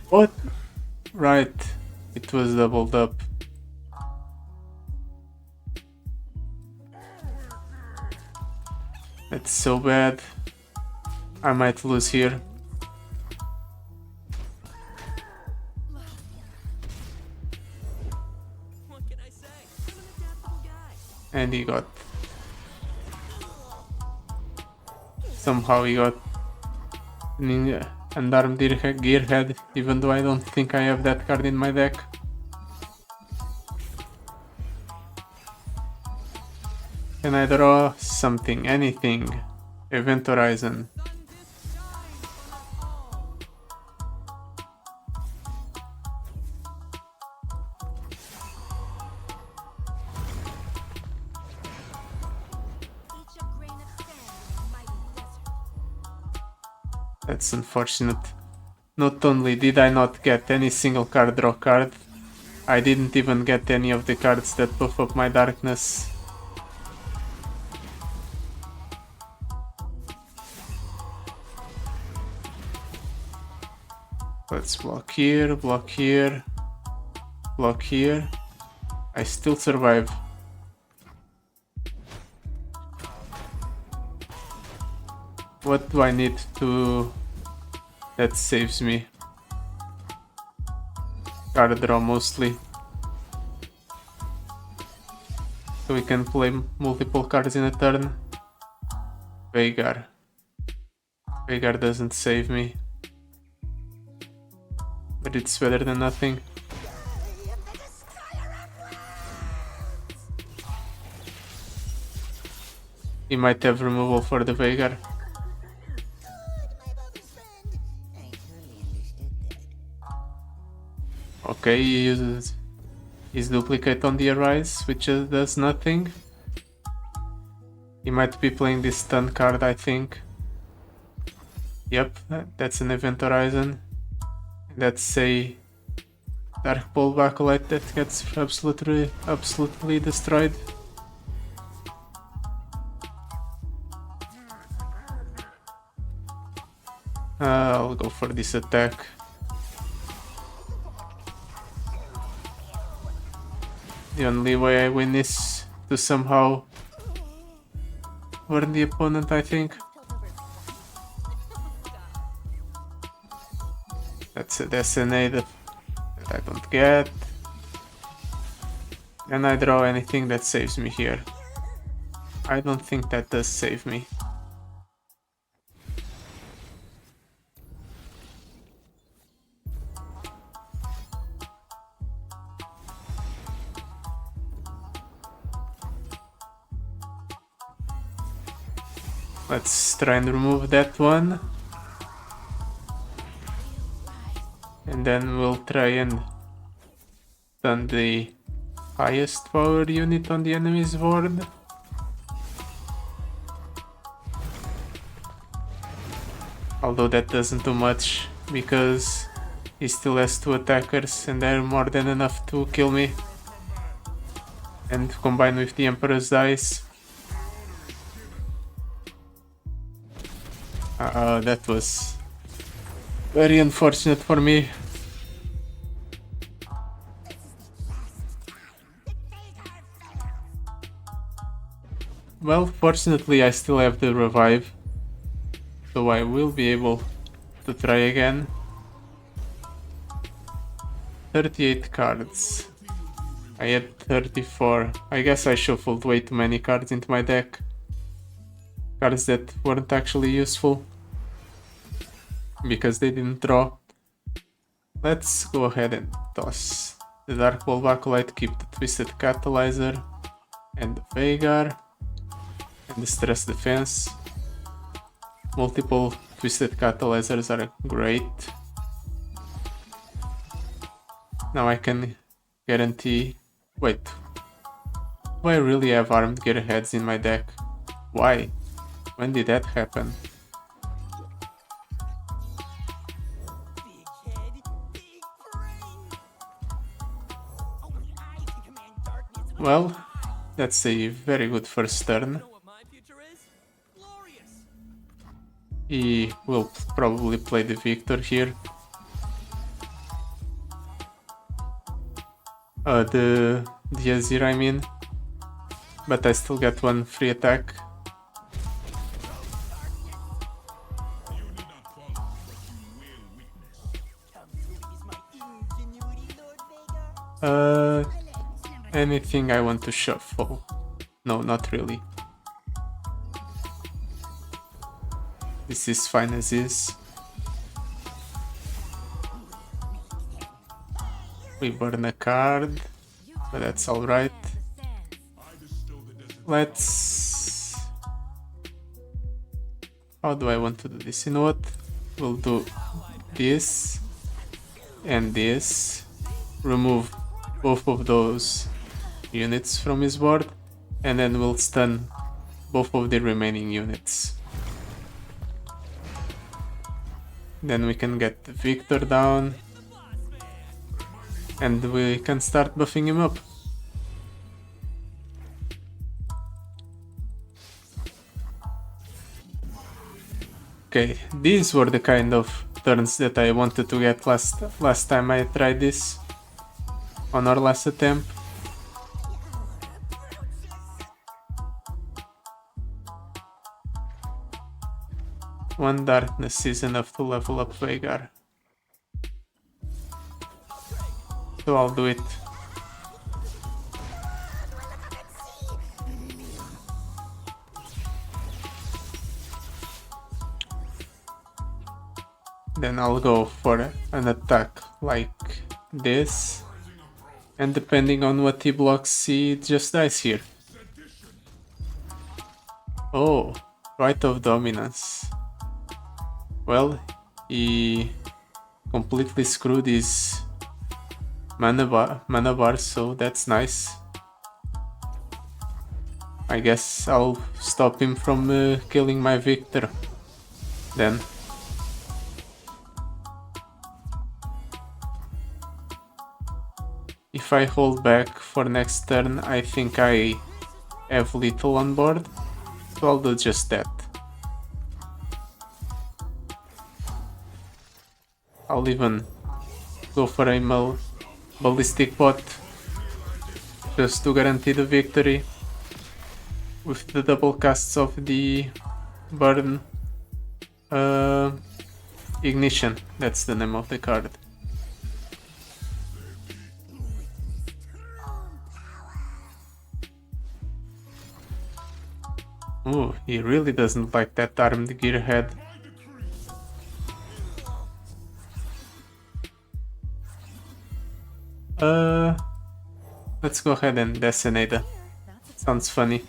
What? Right, it was doubled up. That's so bad. I might lose here. And he got... Somehow he got an unarmed gearhead, even though I don't think I have that card in my deck. Can I draw something, anything? Event Horizon. That's unfortunate. Not only did I not get any single card draw card, I didn't even get any of the cards that buff up my darkness. Let's block here, block here, block here. I still survive. What do I need to... that saves me? Card draw mostly. So we can play multiple cards in a turn. Veigar. Veigar doesn't save me. But it's better than nothing. He might have removal for the Veigar. Okay, he uses his duplicate on the Arise, which does nothing. He might be playing this stun card, I think. Yep, that's an Event Horizon. That's a Dark Ball Backlight that gets absolutely destroyed. I'll go for this attack. The only way I win is to somehow burn the opponent, I think. That's a SNA that I don't get. And I draw anything that saves me here. I don't think that does save me. Let's try and remove that one. And then we'll try and stun the highest power unit on the enemy's board. Although that doesn't do much because he still has 2 attackers and they're more than enough to kill me. And combined with the Emperor's dice. That was very unfortunate for me. Well, fortunately I still have the revive, so I will be able to try again. 38 cards. I had 34. I guess I shuffled way too many cards into my deck. Cards that weren't actually useful because they didn't draw. Let's go ahead and toss the Dark Ball Backlight, keep the Twisted Catalyzer and the Veigar and the Stress Defense. Multiple Twisted Catalyzers are great. Now I can guarantee... Wait, do I really have Armed Gearheads in my deck? Why? When did that happen? Well, that's a very good first turn. He will probably play the Victor here. The Azir, I mean. But I still get 1 free attack. Anything I want to shuffle? No, not really. This is fine as is. We burn a card, but that's alright. Let's... How do I want to do this? You know what? We'll do this and this. Remove both of those units from his board, and then we'll stun both of the remaining units. Then we can get the Victor down, and we can start buffing him up. Okay, these were the kind of turns that I wanted to get last time I tried this on our last attempt. One darkness is enough to level up Veigar. So I'll do it. Then I'll go for an attack like this. And depending on what he blocks, he just dies here. Oh, Right of Dominance. Well, he completely screwed his mana bar, so that's nice. I guess I'll stop him from killing my Victor then. If I hold back for next turn, I think I have little on board, so I'll do just that. I'll even go for a ballistic bot just to guarantee the victory with the double casts of the burn ignition. That's the name of the card. Ooh, he really doesn't like that armed gearhead. Let's go ahead and decimate. Sounds funny.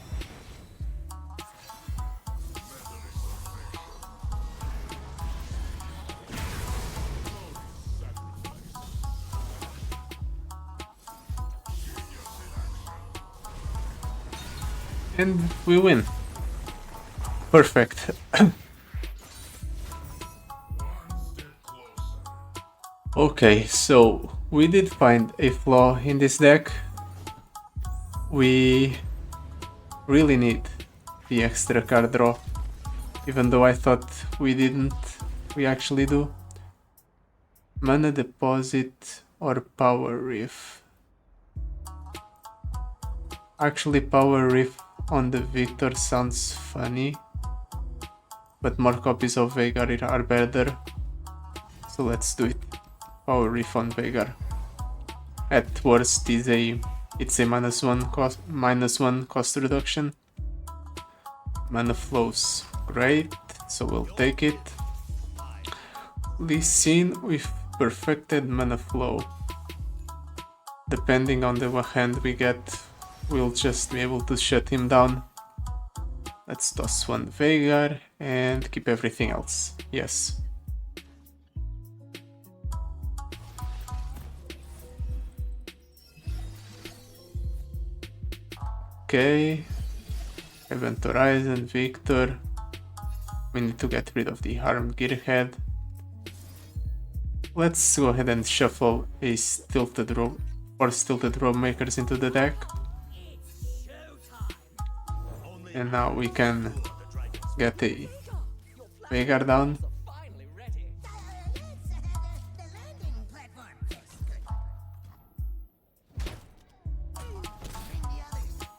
And we win. Perfect. Okay, so we did find a flaw in this deck. We really need the extra card draw, even though I thought we didn't, we actually do. Mana Deposit or Power Reef. Actually, Power Reef on the Victor sounds funny, but more copies of Veigar are better, so let's do it. Power Reef on Veigar. At worst, it's a -1 cost reduction. Mana flows, great, so we'll take it. Lee Sin with perfected mana flow. Depending on the hand we get, we'll just be able to shut him down. Let's toss one Veigar and keep everything else. Yes. Okay. Event Horizon, Victor. We need to get rid of the armed gearhead. Let's go ahead and shuffle a tilted rope or tilted rope makers into the deck. And now we can get a Veigar down.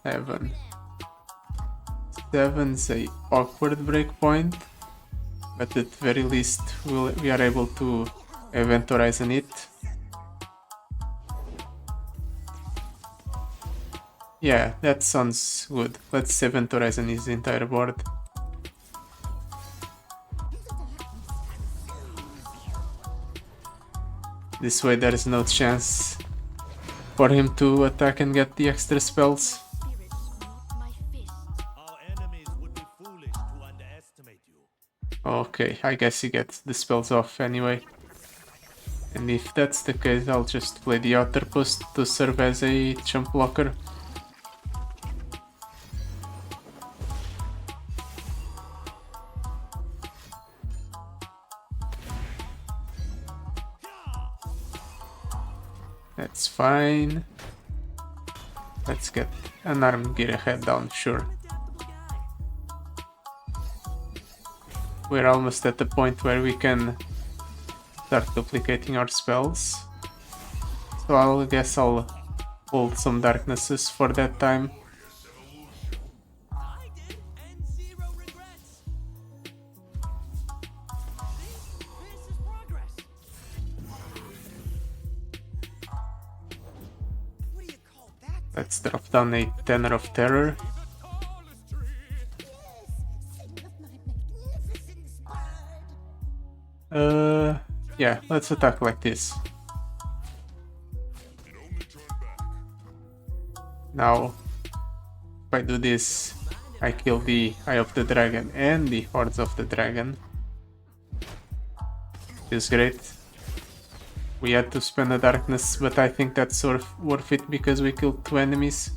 Heaven. 7's a awkward breakpoint, but at very least we are able to Event Horizon it. Yeah, that sounds good. Let's Event Horizon his entire board. This way there is no chance for him to attack and get the extra spells. Okay, I guess he gets the spells off anyway. And if that's the case, I'll just play the outer post to serve as a jump blocker. That's fine. Let's get an armed gearhead down, sure. We're almost at the point where we can start duplicating our spells. So I guess I'll hold some darknesses for that time. Let's drop down a Tenor of Terror. Yeah, let's attack like this. Now, if I do this, I kill the Eye of the Dragon and the Hordes of the Dragon. Feels great. We had to spend the darkness, but I think that's sort of worth it because we killed 2 enemies.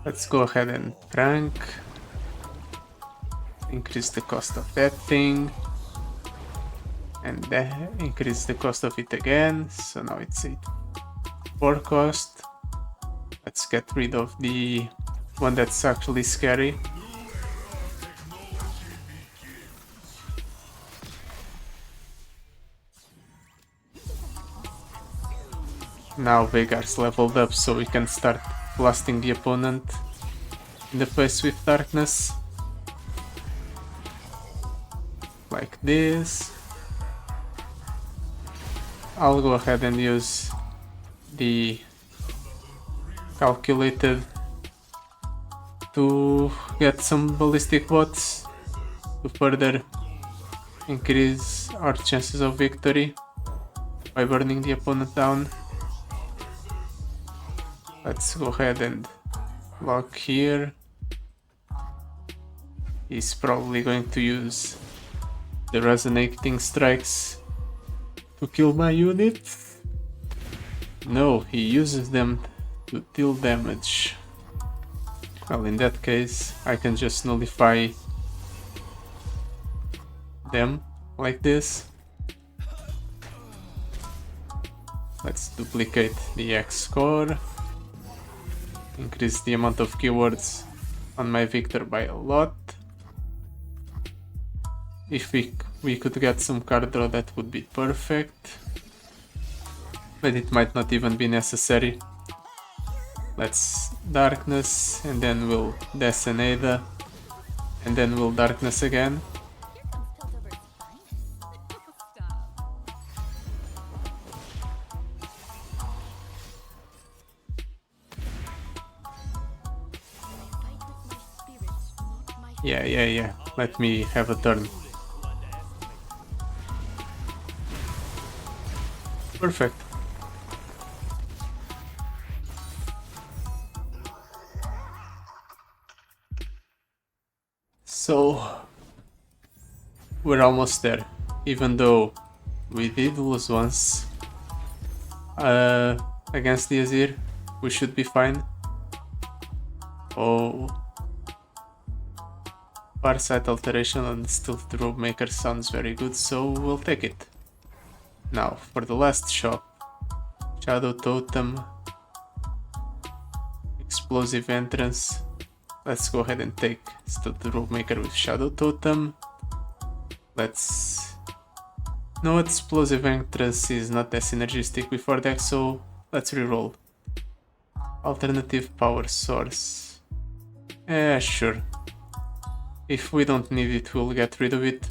Let's go ahead and prank. Increase the cost of that thing. And increase the cost of it again. So now it's 4 cost. Let's get rid of the one that's actually scary. Now Veigar's leveled up, so we can start blasting the opponent in the face with darkness. Like this. I'll go ahead and use the calculated to get some ballistic bots to further increase our chances of victory by burning the opponent down. Let's go ahead and lock here. He's probably going to use the resonating strikes to kill my unit. No, he uses them to deal damage. Well, in that case, I can just nullify them like this. Let's duplicate the X score. Increase the amount of keywords on my Victor by a lot. If we could get some card draw, that would be perfect. But it might not even be necessary. Let's darkness, and then we'll Decenada, and then we'll darkness again. Yeah. Let me have a turn. Perfect. So we're almost there. Even though we did lose once against the Azir, we should be fine. Oh, Farsight alteration on the Stealth Robe Maker sounds very good, so we'll take it. Now, for the last shop, Shadow Totem, Explosive Entrance. Let's go ahead and take Stealth Robe Maker with Shadow Totem. No, Explosive Entrance is not as synergistic with our deck, so let's reroll. Alternative Power Source. Sure. If we don't need it, we'll get rid of it.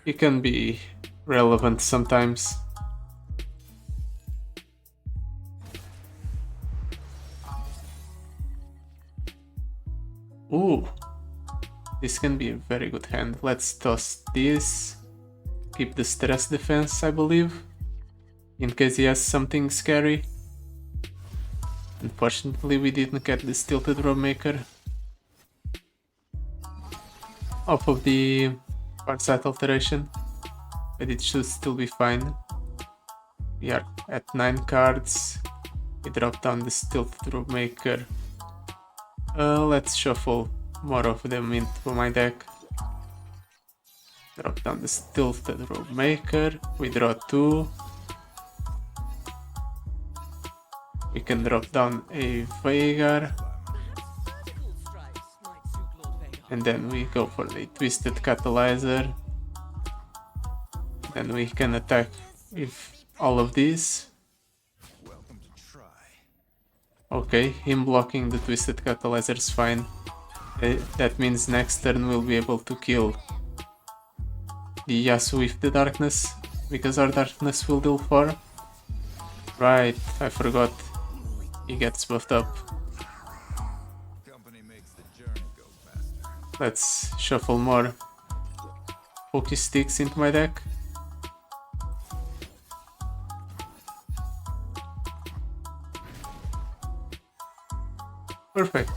It can be relevant sometimes. Ooh, this can be a very good hand. Let's toss this. Keep the stress defense, I believe, in case he has something scary. Unfortunately, we didn't get the Tilted Robe Maker off of the Farsight alteration, but it should still be fine. We are at 9 cards. We drop down the Tilted Robe Maker. Let's shuffle more of them into my deck. Drop down the Tilted Robe Maker. We draw 2. We can drop down a Veigar. And then we go for the Twisted Catalyzer. Then we can attack with all of these. Okay, him blocking the Twisted Catalyzer is fine. That means next turn we'll be able to kill the Yasuo with the Darkness, because our Darkness will deal 4. Right, I forgot. He gets buffed up. Let's shuffle more Pokey Sticks into my deck. Perfect.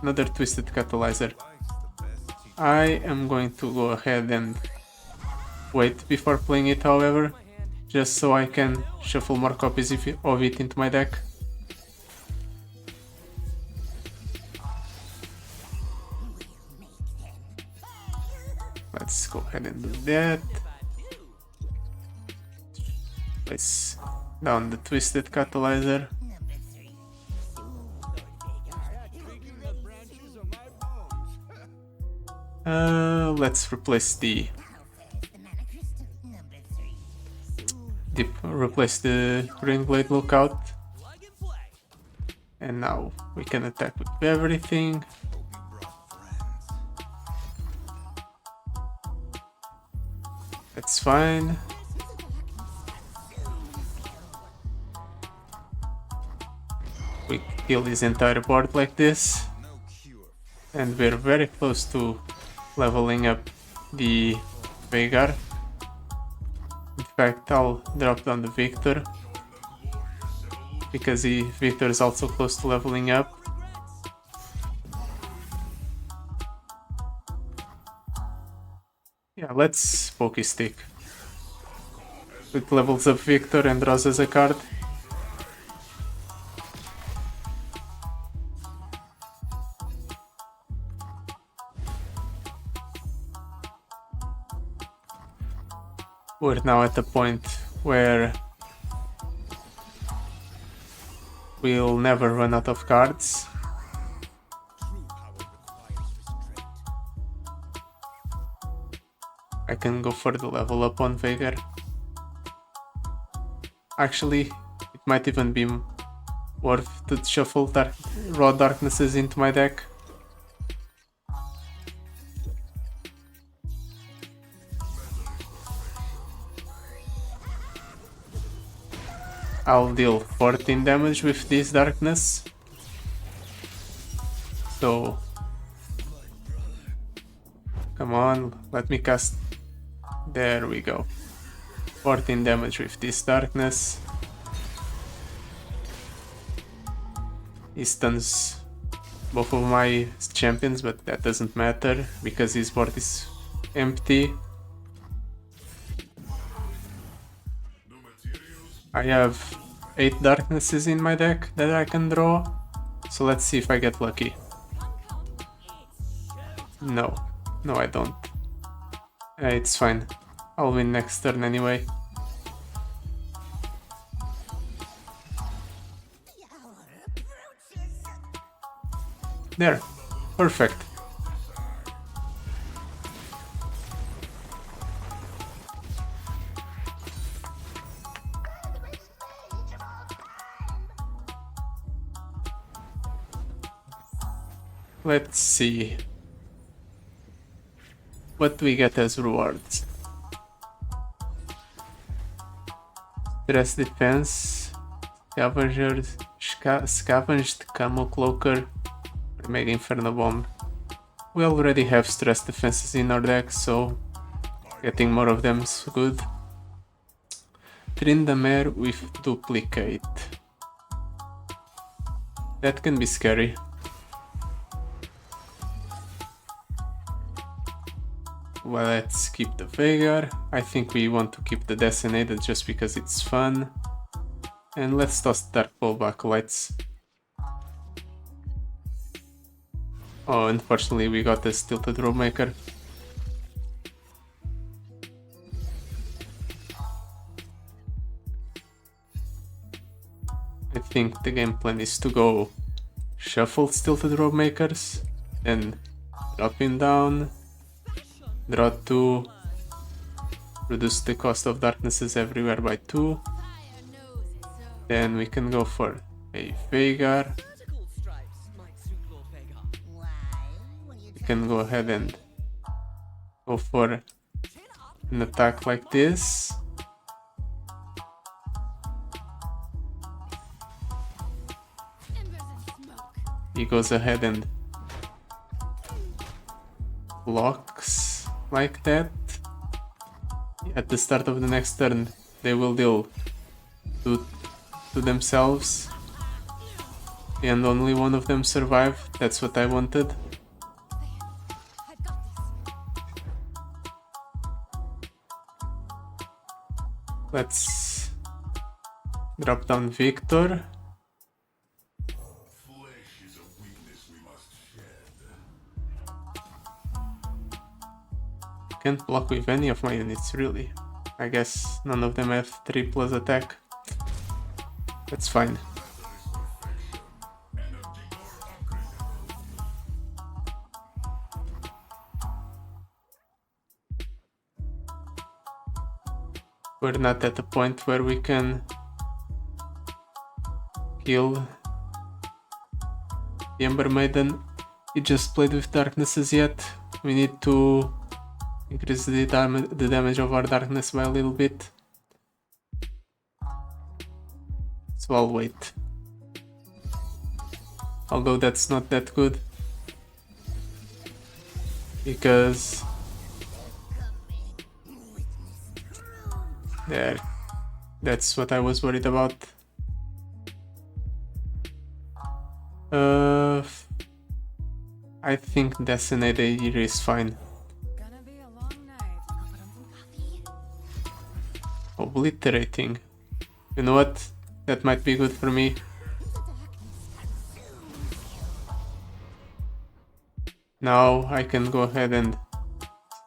Another twisted catalyzer. I am going to go ahead and wait before playing it, however, just so I can shuffle more copies of it into my deck. Let's go ahead and do that. Place down the twisted catalyzer. Let's replace the Green Blade Lookout. And now we can attack with everything. That's fine. We kill this entire board like this. And we're very close to leveling up the Veigar. In fact, I'll drop down the Victor, because the Victor is also close to leveling up. Yeah, let's Pokey Stick. It levels up Victor and draws us a card. We're now at the point where we'll never run out of cards. I can go for the level up on Veigar. Actually, it might even be worth to shuffle raw darknesses into my deck. I'll deal 14 damage with this darkness. So, come on, let me cast. There we go. 14 damage with this darkness. He stuns both of my champions, but that doesn't matter because his board is empty. I have 8 darknesses in my deck that I can draw, so let's see if I get lucky. No, I don't. It's fine. I'll win next turn anyway. There. Perfect. Let's see. What do we get as rewards? Stress Defense, Scavenged Camo Cloaker, Mega Inferno Bomb. We already have stress defenses in our deck, so getting more of them is good. Tryndamere with Duplicate. That can be scary. Well, let's keep the Veigar. I think we want to keep the Decimated just because it's fun. And let's toss Dark Bulb Acolytes. Oh, unfortunately we got this Tilted Robemaker. I think the game plan is to go shuffle Tilted Robemakers, then drop him down, draw 2, reduce the cost of darknesses everywhere by 2. Then we can go for a Veigar. We can go ahead and go for an attack like this. He goes ahead and blocks like that. At the start of the next turn, they will deal 2 to themselves. and only one of them survived. That's what I wanted. I've got this. Let's drop down Victor. Can't block with any of my units, really. I guess none of them have 3+ attack. That's fine. We're not at the point where we can kill the Ember Maiden. He just played with darkness as yet. We need to increase the damage of our darkness by a little bit. So I'll wait. Although that's not that good. Because there, that's what I was worried about. I think Designated here is fine. Gonna be a long night. I'll put on some coffee. Obliterating. You know what? That might be good for me. Now I can go ahead and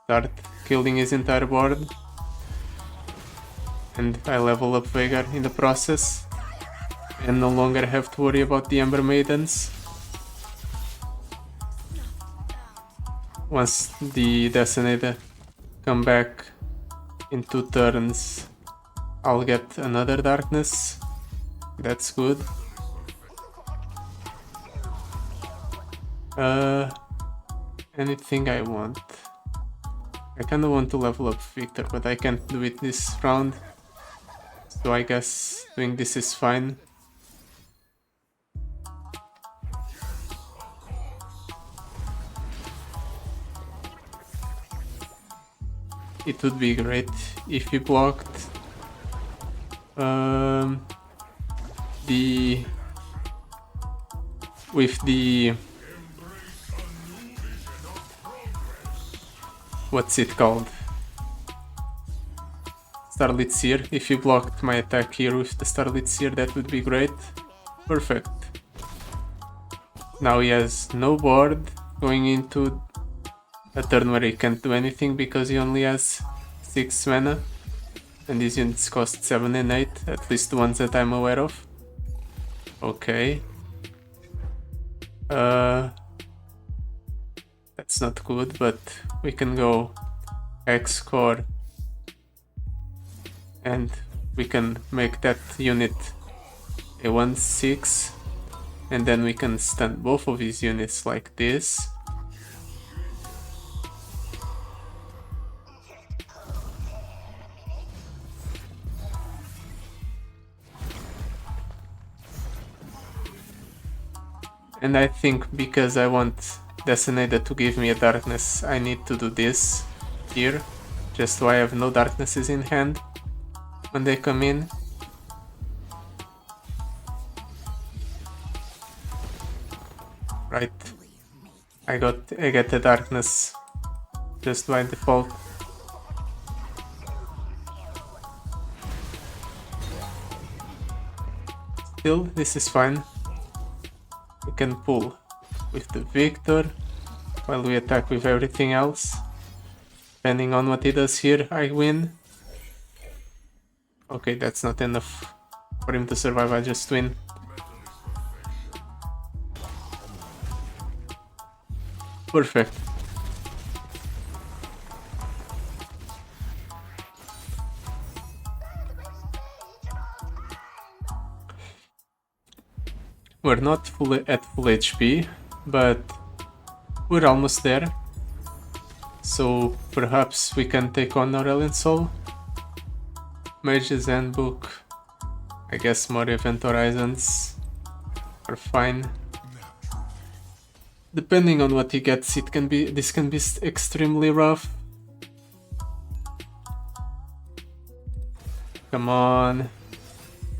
start killing his entire board. And I level up Veigar in the process. And no longer have to worry about the Ember Maidens. Once the Designator come back in 2 turns, I'll get another darkness. That's good. Anything I want. I kinda want to level up Victor, but I can't do it this round. So I guess doing this is fine. It would be great if we blocked with the what's it called? Starlit Seer. If you blocked my attack here with the Starlit Seer, that would be great. Perfect. Now he has no board going into a turn where he can't do anything because he only has 6 mana. And these units cost 7 and 8, at least the ones that I'm aware of. Okay. That's not good, but we can go X-Core and we can make that unit a 1/6 and then we can stun both of these units like this. And I think because I want Designated to give me a darkness, I need to do this here, just so I have no darknesses in hand when they come in. Right, I get the darkness just by default. Still, this is fine. We can pull with the Victor while we attack with everything else. Depending on what he does here, I win. Okay, that's not enough for him to survive, I just win. Perfect. We're not at full HP, but we're almost there. So perhaps we can take on Aurelion Soul. Mage's Handbook. I guess more Event Horizons are fine. Depending on what he gets, this can be extremely rough. Come on.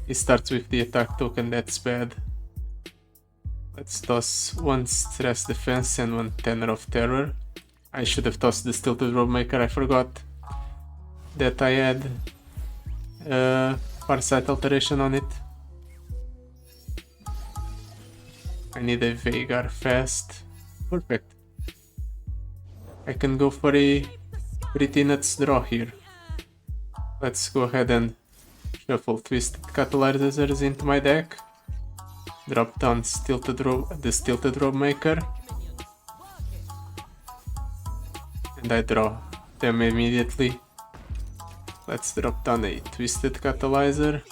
He starts with the attack token, that's bad. Let's toss one stress defense and one tenor of terror. I should have tossed the Stilted Robe Maker, I forgot that I had Farsight Alteration on it. I need a Veigar fast. Perfect. I can go for a pretty nuts draw here. Let's go ahead and shuffle Twisted Catalyzers into my deck. Drop down the Stilted Robe Maker. And I draw them immediately. Let's drop down a Twisted Catalyzer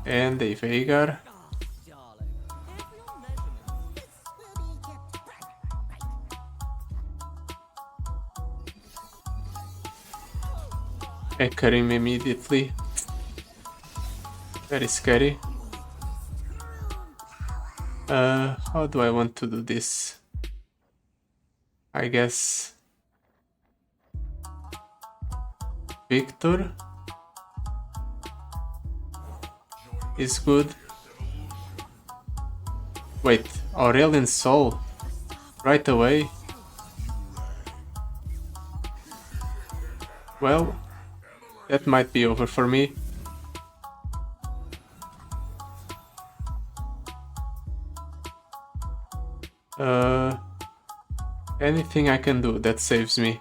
and a Veigar. Echo him immediately. Very scary. How do I want to do this? I guess Victor is good. Wait, Aurelion Soul right away. Well, that might be over for me. Anything I can do that saves me.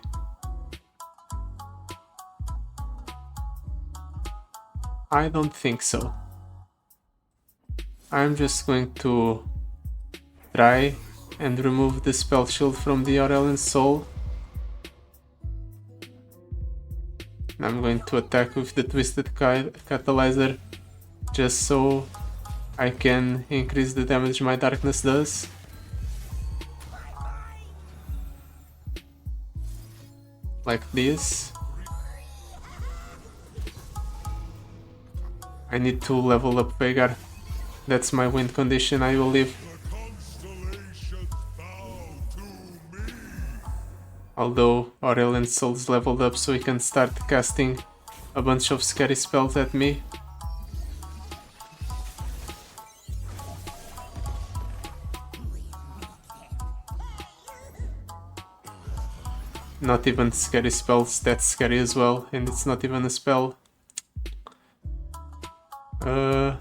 I don't think so. I'm just going to try and remove the spell shield from the Aurelion Soul. And I'm going to attack with the Twisted Catalyzer just so I can increase the damage my darkness does. Like this. I need to level up Veigar. That's my win condition, I believe. Although Aurelion Soul's leveled up so he can start casting a bunch of scary spells at me. Not even scary spells, that's scary as well, and it's not even a spell. How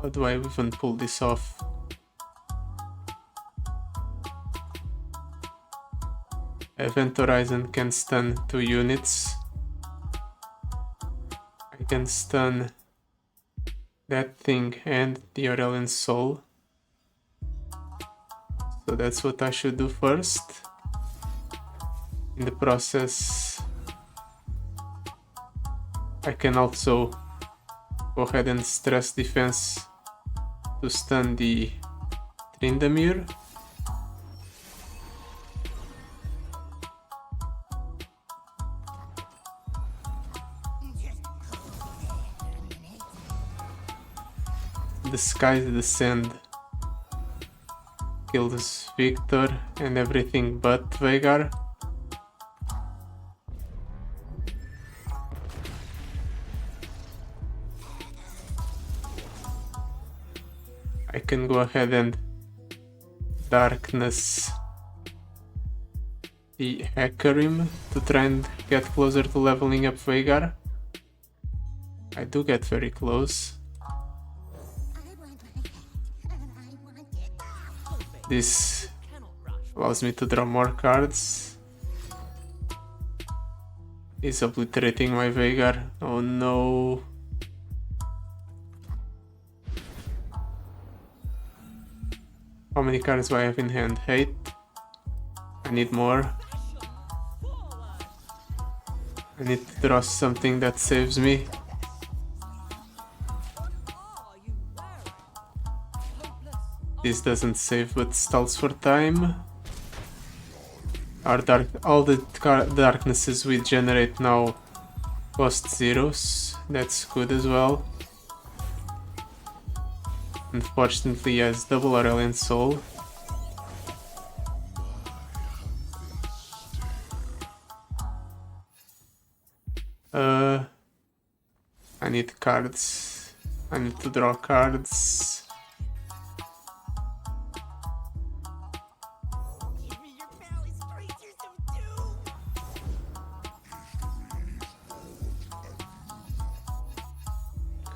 do I even pull this off? Event Horizon can stun 2 units. I can stun that thing and the Aurelion Soul. So that's what I should do first. In the process, I can also go ahead and stress defense to stun the Tryndamere. The Skies Descend kills Victor and everything but Veigar. I can go ahead and darkness the Hecarim to try and get closer to leveling up Veigar. I do get very close. This allows me to draw more cards. He's obliterating my Veigar. Oh no. How many cards do I have in hand? 8. I need more. I need to draw something that saves me. This doesn't save but stalls for time. All the darknesses we generate now cost zeros. That's good as well. Unfortunately, he has double Aurelion Soul. I need cards. I need to draw cards. Give me your pally strangers some too.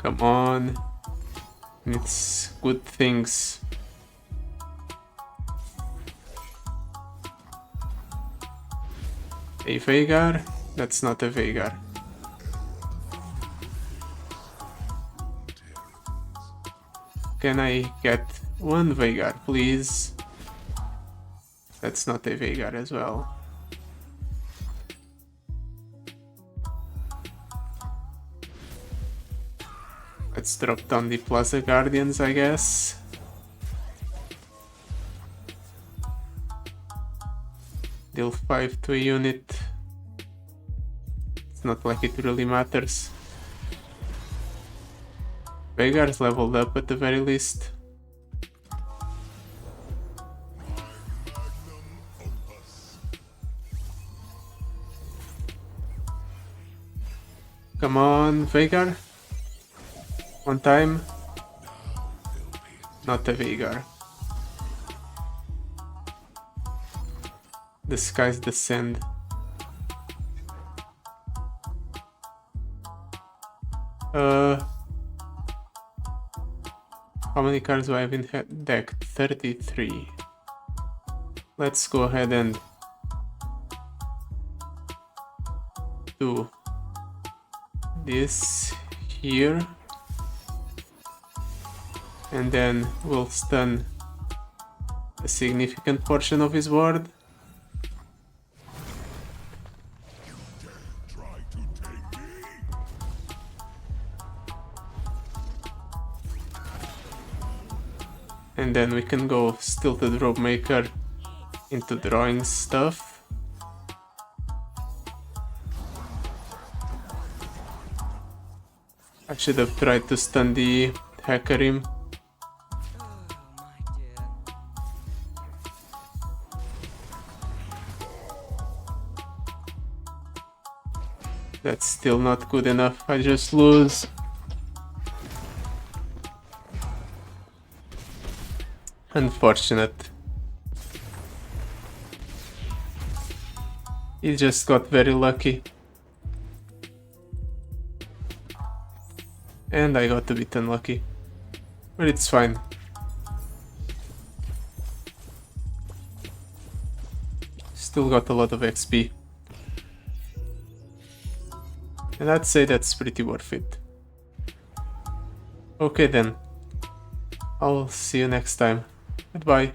Come on. It's good things. A Veigar? That's not a Veigar. Can I get one Veigar, please? That's not a Veigar as well. Let's drop down the Plaza Guardians, I guess. Deal 5 to a unit. It's not like it really matters. Veigar's leveled up at the very least. Come on, Veigar. One time. Not a Veigar. The skies descend. How many cards do I have in deck? 33. Let's go ahead and do this here. And then we'll stun a significant portion of his board. And then we can go Stilted Rope Maker into drawing stuff. I should have tried to stun the Hackerim. That's still not good enough. I just lose. Unfortunate. He just got very lucky. And I got a bit unlucky. But it's fine. Still got a lot of XP. And I'd say that's pretty worth it. Okay then. I'll see you next time. Goodbye.